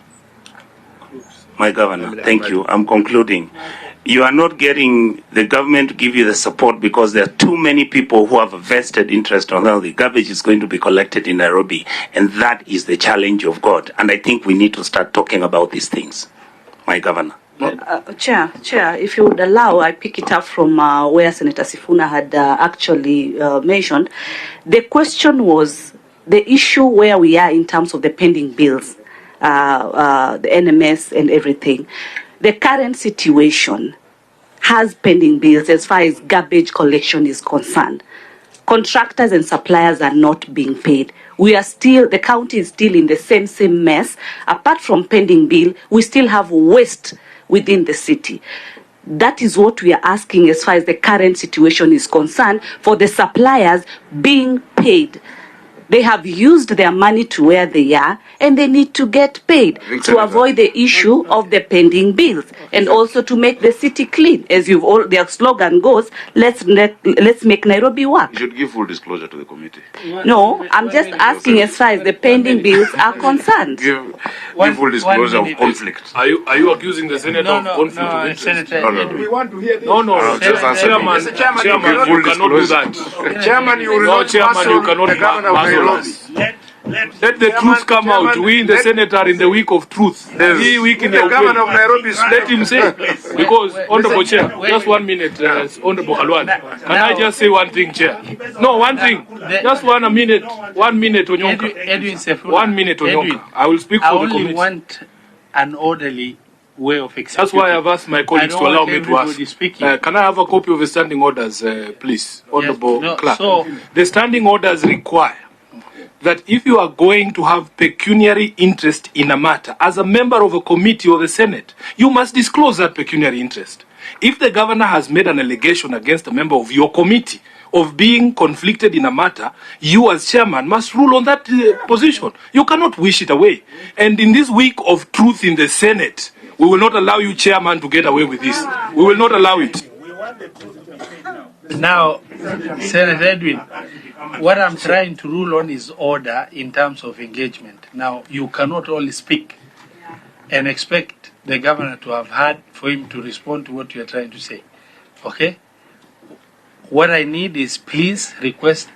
My governor, thank you. I'm concluding. You are not getting the government to give you the support because there are too many people who have a vested interest on how the garbage is going to be collected in Nairobi. And that is the challenge of God. And I think we need to start talking about these things. My governor. Chair, if you would allow, I pick it up from where Senator Sifuna had actually mentioned. The question was the issue where we are in terms of the pending bills, the NMS and everything. The current situation has pending bills as far as garbage collection is concerned. Contractors and suppliers are not being paid. The county is still in the same mess. Apart from pending bill, we still have waste within the city. That is what we are asking as far as the current situation is concerned for the suppliers being paid. They have used their money to where they are, and they need to get paid to avoid the issue of the pending bills, and also to make the city clean. As their slogan goes, let's make Nairobi work. You should give full disclosure to the committee. No, I'm just asking as far as the pending bills are concerned. Give full disclosure of conflict. Are you accusing the senator of conflict of interest? Senator, No. We want to hear this. No, just answer me. Mr. Chairman, Chairman, you you full cannot do disclosure. that. Chairman, you will No, not Chairman, muscle you cannot the governor of muzzle Nairobi. us. Let the truth come out. We in the senator in the week of truth. He week in The the governor of Nairobi is Let him say. Because, Honorable Chair, just 1 minute, Honorable Khalwan. Can I just say one thing, Chair? No, one thing. Just 1 minute. 1 minute, Onyonka. Edwin Sefuna. 1 minute, Onyonka. I will speak I for the only committee. want an orderly way of executing. That's why I've asked my colleagues I to don't allow want me to everybody ask. speaking. Can I have a copy of the standing orders, please, Honorable no, Clerk? so- The standing orders require that if you are going to have pecuniary interest in a matter, as a member of a committee or the Senate, you must disclose that pecuniary interest. If the governor has made an allegation against a member of your committee of being conflicted in a matter, you as chairman must rule on that position. You cannot wish it away. And in this week of truth in the Senate, we will not allow you, chairman, to get away with this. We will not allow it. Now, Senator Edwin, what I'm trying to rule on is order in terms of engagement. Now, you cannot only speak and expect the governor to have heard for him to respond to what you are trying to say. Okay? What I need is please request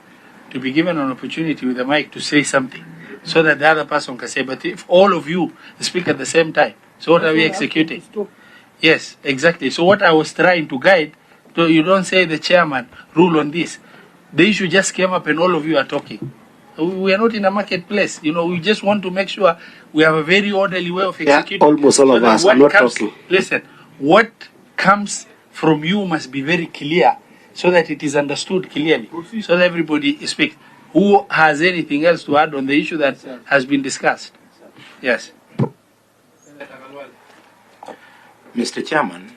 to be given an opportunity with the mic to say something so that the other person can say, but if all of you speak at the same time, so what are we executing? Yes, exactly. So what I was trying to guide, so you don't say the chairman rule on this. The issue just came up and all of you are talking. We are not in a marketplace. You know, we just want to make sure we have a very orderly way of executing. Almost all of us are not talking. Listen, what comes from you must be very clear so that it is understood clearly, so that everybody speaks. Who has anything else to add on the issue that has been discussed? Yes. Mr. Chairman,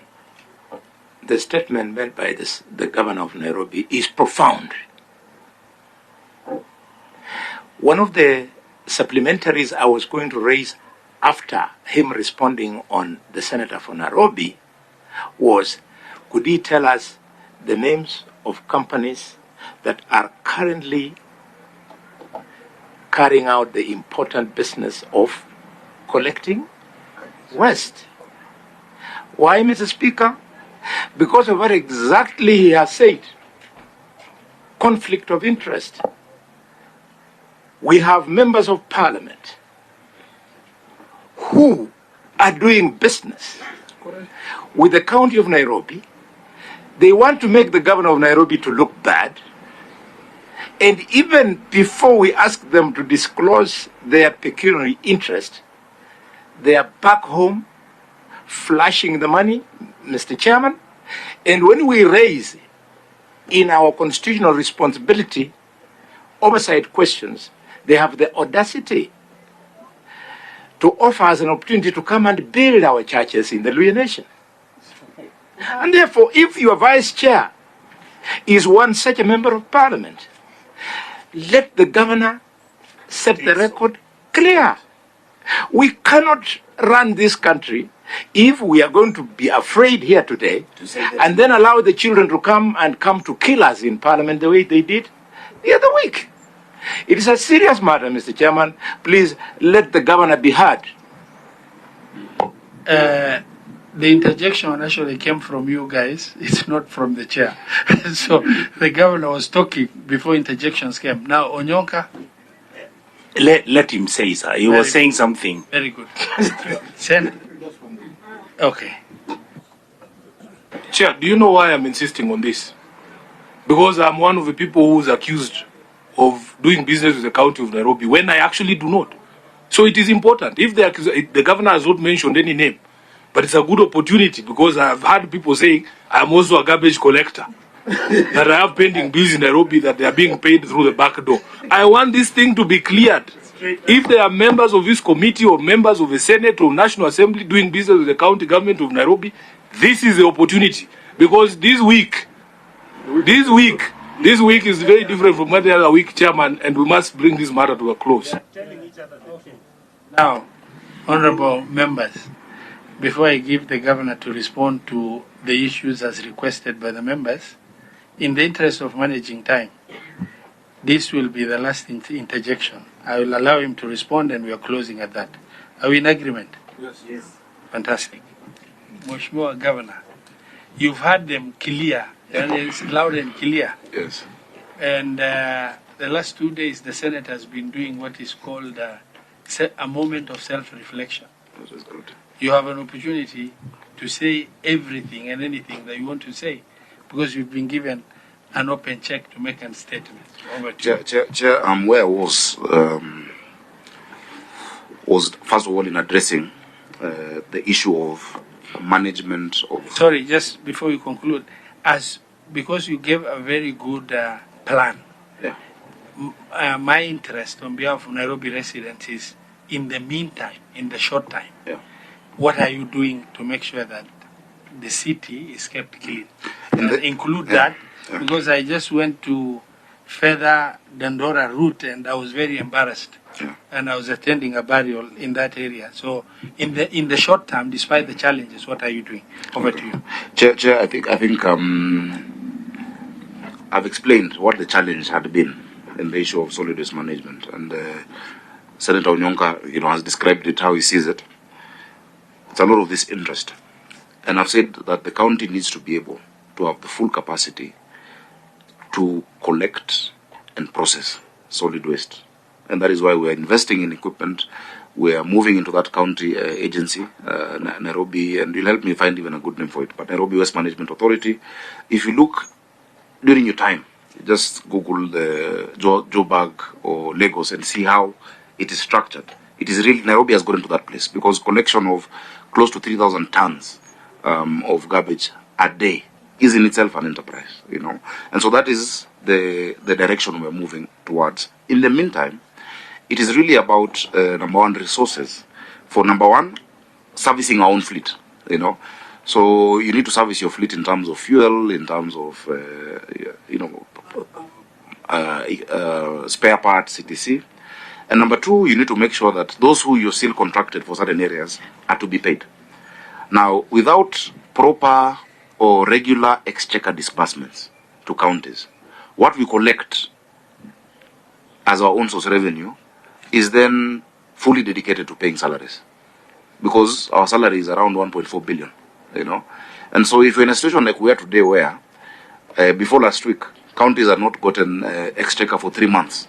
the statement made by the governor of Nairobi is profound. One of the supplementaries I was going to raise after him responding on the senator for Nairobi was, could he tell us the names of companies that are currently carrying out the important business of collecting waste? Why, Mr. Speaker? Because of what exactly he has said. Conflict of interest. We have members of parliament who are doing business with the county of Nairobi. They want to make the governor of Nairobi to look bad. And even before we ask them to disclose their pecuniary interest, they are back home flashing the money, Mr. Chairman. And when we raise in our constitutional responsibility oversight questions, they have the audacity to offer us an opportunity to come and build our churches in the Luhya nation. And therefore, if your vice chair is one such a member of parliament, let the governor set the record clear. We cannot run this country if we are going to be afraid here today and then allow the children to come to kill us in parliament the way they did the other week. It is a serious matter, Mr. Chairman. Please let the governor be heard. The interjection actually came from you guys. It's not from the chair. So the governor was talking before interjections came. Now, Onyonka. Let him say, sir. He was saying something. Very good. Okay. Chair, do you know why I'm insisting on this? Because I'm one of the people who's accused of doing business with the county of Nairobi when I actually do not. So it is important. If the governor has not mentioned any name, but it's a good opportunity because I've heard people saying I'm also a garbage collector, that I have pending bills in Nairobi that they are being paid through the back door. I want this thing to be cleared. If there are members of this committee or members of the Senate or National Assembly doing business with the county government of Nairobi, this is the opportunity. Because this week, This week is very different from any other week, Chairman, and we must bring this matter to a close. Now, honorable members, before I give the governor to respond to the issues as requested by the members, in the interest of managing time, this will be the last interjection. I will allow him to respond and we are closing at that. Are we in agreement? Yes. Fantastic. Mheshimiwa Governor, you've heard them clear, and it's loud and clear. Yes. And the last 2 days, the Senate has been doing what is called a moment of self-reflection. That is good. You have an opportunity to say everything and anything that you want to say, because you've been given an open check to make a statement. Over to you. Chair, where I was first of all in addressing the issue of management of... Sorry, just before you conclude, because you gave a very good plan, Yeah. my interest on behalf of Nairobi residents is, in the meantime, in the short time, Yeah. what are you doing to make sure that the city is kept clean? Include Yeah. that, Yeah. because I just went to Feather Dandora route and I was very embarrassed. Yeah. And I was attending a burial in that area. So, in the short term, despite the challenges, what are you doing? Over to you. Chair, I think I've explained what the challenge had been in the issue of solid waste management, and Senator Onyonka, has described it how he sees it. It's a lot of this interest, and I've said that the county needs to be able to have the full capacity to collect and process solid waste, and that is why we are investing in equipment. We are moving into that county agency, Nairobi, and you'll help me find even a good name for it, but Nairobi Waste Management Authority. If you look during your time, just Google the Joburg or Lagos and see how it is structured. It is really, Nairobi has gotten to that place because collection of close to 3,000 tons of garbage a day is in itself an enterprise, And so that is the direction we're moving towards. In the meantime, it is really about, number one, resources. For number one, servicing our own fleet, So you need to service your fleet in terms of fuel, in terms of, spare parts, etc. And number two, you need to make sure that those who you're still contracted for certain areas are to be paid. Now, without proper or regular exchequer disbursements to counties, what we collect as our own source revenue is then fully dedicated to paying salaries, because our salary is around 1.4 billion, And so if you're in a situation like we are today, where before last week, counties had not gotten exchequer for 3 months,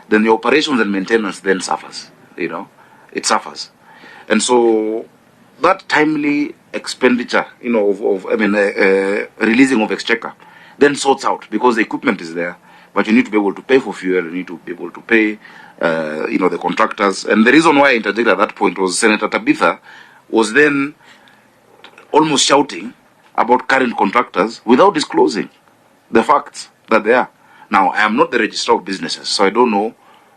then the operations and maintenance then suffers, it suffers. And so that timely expenditure, releasing of exchequer then sorts out, because the equipment is there, but you need to be able to pay for fuel, you need to be able to pay, the contractors. And the reason why I interjected at that point was Senator Tabitha was then almost shouting about current contractors without disclosing the facts that they are. Now, I am not the registrar of businesses, so I don't know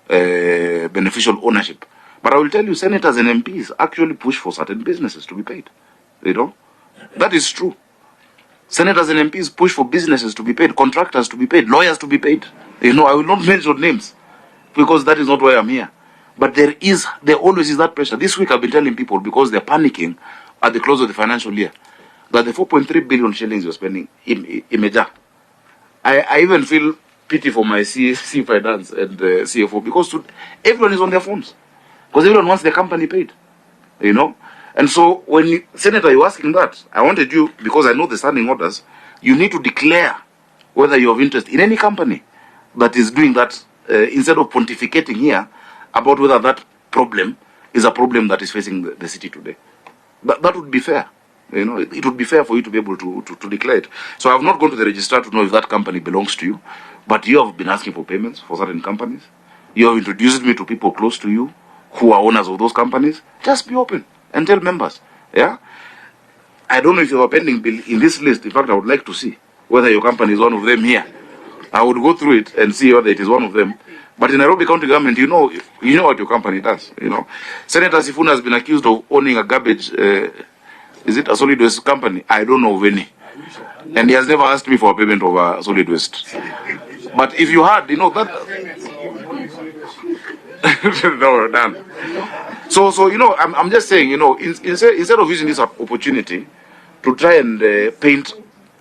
beneficial ownership. But I will tell you, senators and MPs actually push for certain businesses to be paid. That is true. Senators and MPs push for businesses to be paid, contractors to be paid, lawyers to be paid. I will not mention names, because that is not why I'm here. But there always is that pressure. This week I've been telling people, because they're panicking at the close of the financial year, that the 4.3 billion shillings you're spending imeja. I even feel pity for my C Finance and CFO, because everyone is on their phones, because everyone wants their company paid, And so when Senator, you're asking that, I wanted you, because I know the standing orders, you need to declare whether you have interest in any company that is doing that, instead of pontificating here about whether that problem is a problem that is facing the city today. That would be fair. It would be fair for you to be able to declare it. So I have not gone to the registrar to know if that company belongs to you, but you have been asking for payments for certain companies. You have introduced me to people close to you who are owners of those companies. Just be open and tell members. Yeah? I don't know if you have a pending bill in this list. In fact, I would like to see whether your company is one of them here. I would go through it and see whether it is one of them. But in Nairobi County government, you know what your company does. Senator Sifuna has been accused of owning a garbage. Is it a solid waste company? I don't know of any. And he has never asked me for a payment of a solid waste. But if you had, you know, that... no, done. So, you know, I'm just saying, you know, instead of using this opportunity to try and paint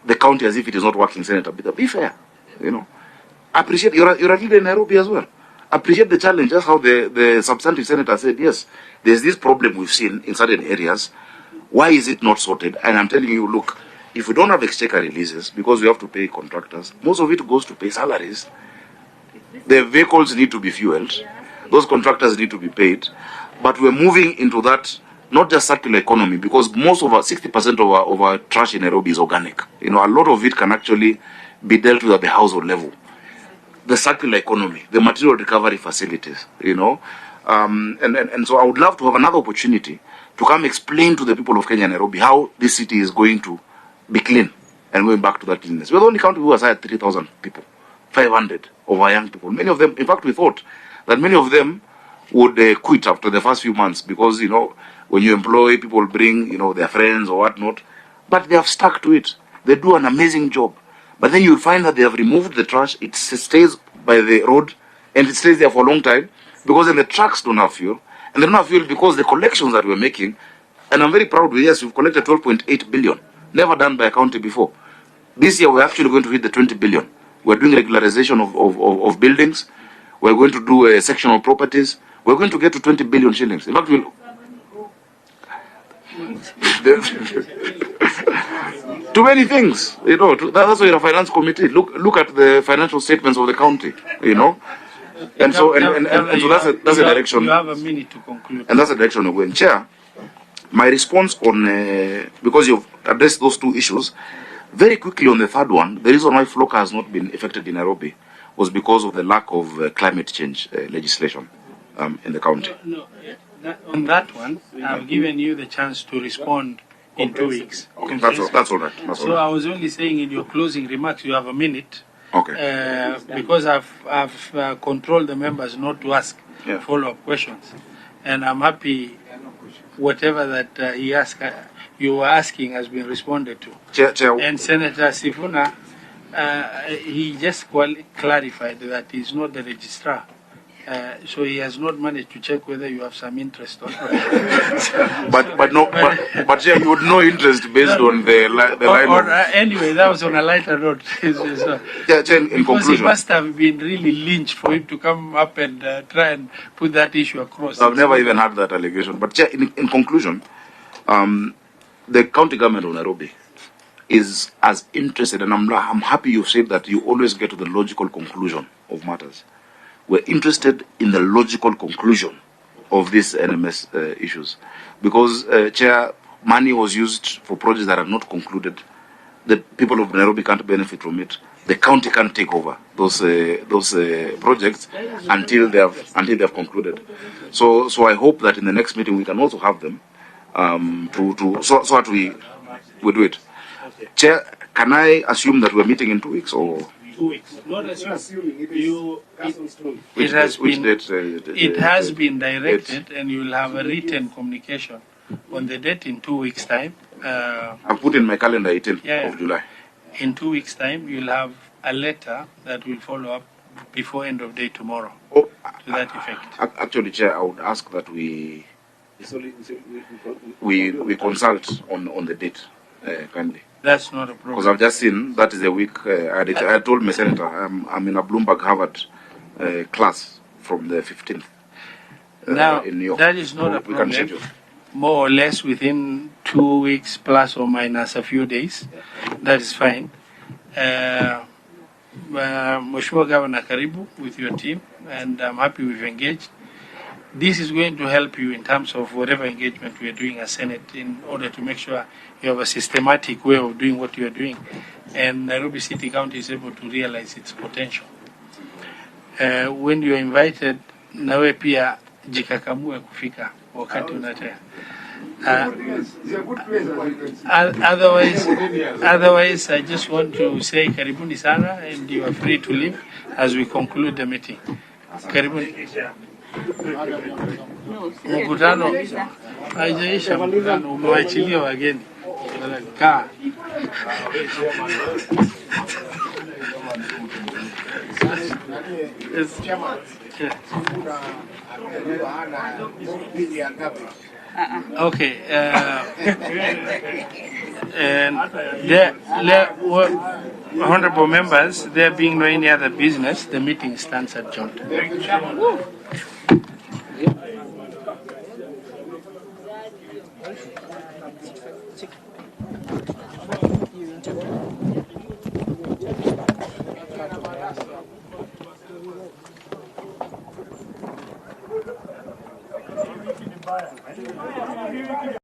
the county as if it is not working, Senator, be fair, you know. Appreciate, you're a leader in Nairobi as well. Appreciate the challenge, just how the substantive senator said, yes, there's this problem we've seen in certain areas. Why is it not sorted? And I'm telling you, look, if we don't have exchequer releases, because we have to pay contractors, most of it goes to pay salaries. The vehicles need to be fueled. Those contractors need to be paid. But we're moving into that, not just circular economy, because most of 60% of our trash in Nairobi is organic. You know, a lot of it can actually be dealt with at the household level. The circular economy, the material recovery facilities, you know. And so I would love to have another opportunity to come explain to the people of Kenya and Nairobi how this city is going to be clean and going back to that cleanness. We're the only country who has hired 3,000 people, 500 of our young people. Many of them, in fact, we thought that many of them would quit after the first few months because, you know, when you employ, people bring, you know, their friends or whatnot. But they have stuck to it. They do an amazing job. But then you'll find that they have removed the trash. It stays by the road and it stays there for a long time because then the trucks don't have fuel. And they don't have fuel because the collections that we're making, and I'm very proud, yes, we've collected 12.8 billion. Never done by a county before. This year we're actually going to hit the 20 billion. We're doing regularization of buildings. We're going to do sectional properties. We're going to get to 20 billion shillings. In fact, we'll... Too many things, you know. That's why you're a finance committee. Look at the financial statements of the county, you know. And so that's a direction. You have a minute to conclude. And that's the direction we're going. Chair, my response on because you've addressed those two issues very quickly on the third one. The reason why FLOCA has not been effected in Nairobi was because of the lack of climate change legislation in the county. No, on that one, I've given you the chance to respond in 2 weeks. Okay, that's all right. That's all right. I was only saying in your closing remarks, you have a minute. Okay. Because I've controlled the members not to ask follow-up questions, and I'm happy whatever that you were asking has been responded to. Chair. And Senator Sifuna, he just clarified that he's not the registrar. So he has not managed to check whether you have some interest or not. but yeah, you would know interest based on the line. Anyway, that was on a lighter note. In because conclusion, it must have been really lynched for him to come up and try and put that issue across. I've never even had that allegation. But yeah, in conclusion, the county government of Nairobi is as interested, and I'm happy you said that you always get to the logical conclusion of matters. We're interested in the logical conclusion of these NMS issues. Because, Chair, money was used for projects that are not concluded. The people of Nairobi can't benefit from it. The county can't take over those projects until they have concluded. So I hope that in the next meeting we can also have them so that we do it. Chair, can I assume that we're meeting in 2 weeks or? 2 weeks. Not assuming. It has been directed, and you will have a written communication on the date in 2 weeks' time. I've put in my calendar 18th of July. In 2 weeks' time, you'll have a letter that will follow up before end of day tomorrow. To that effect. Actually, Chair, I would ask that we consult on the date kindly. That's not a problem. Because I've just seen that is a week. I told my senator I'm in a Bloomberg Harvard class from the 15th. Now, in New York. that is not a problem. We can schedule. More or less within 2 weeks, plus or minus a few days. That is fine. Mheshimiwa Governor, karibu with your team, and I'm happy we've engaged. This is going to help you in terms of whatever engagement we are doing as Senate in order to make sure you have a systematic way of doing what you are doing, and Nairobi City County is able to realize its potential. When you are invited, nawe pia jikakamue kufika wakati unataka. Otherwise, I just want to say karibuni sana, and you are free to leave as we conclude the meeting. Karibuni. Mkutano haijaisha, mkutano umewaachilia wageni. Kaa. It's, yeah. Okay. And honorable members, there being no any other business, the meeting stands adjourned.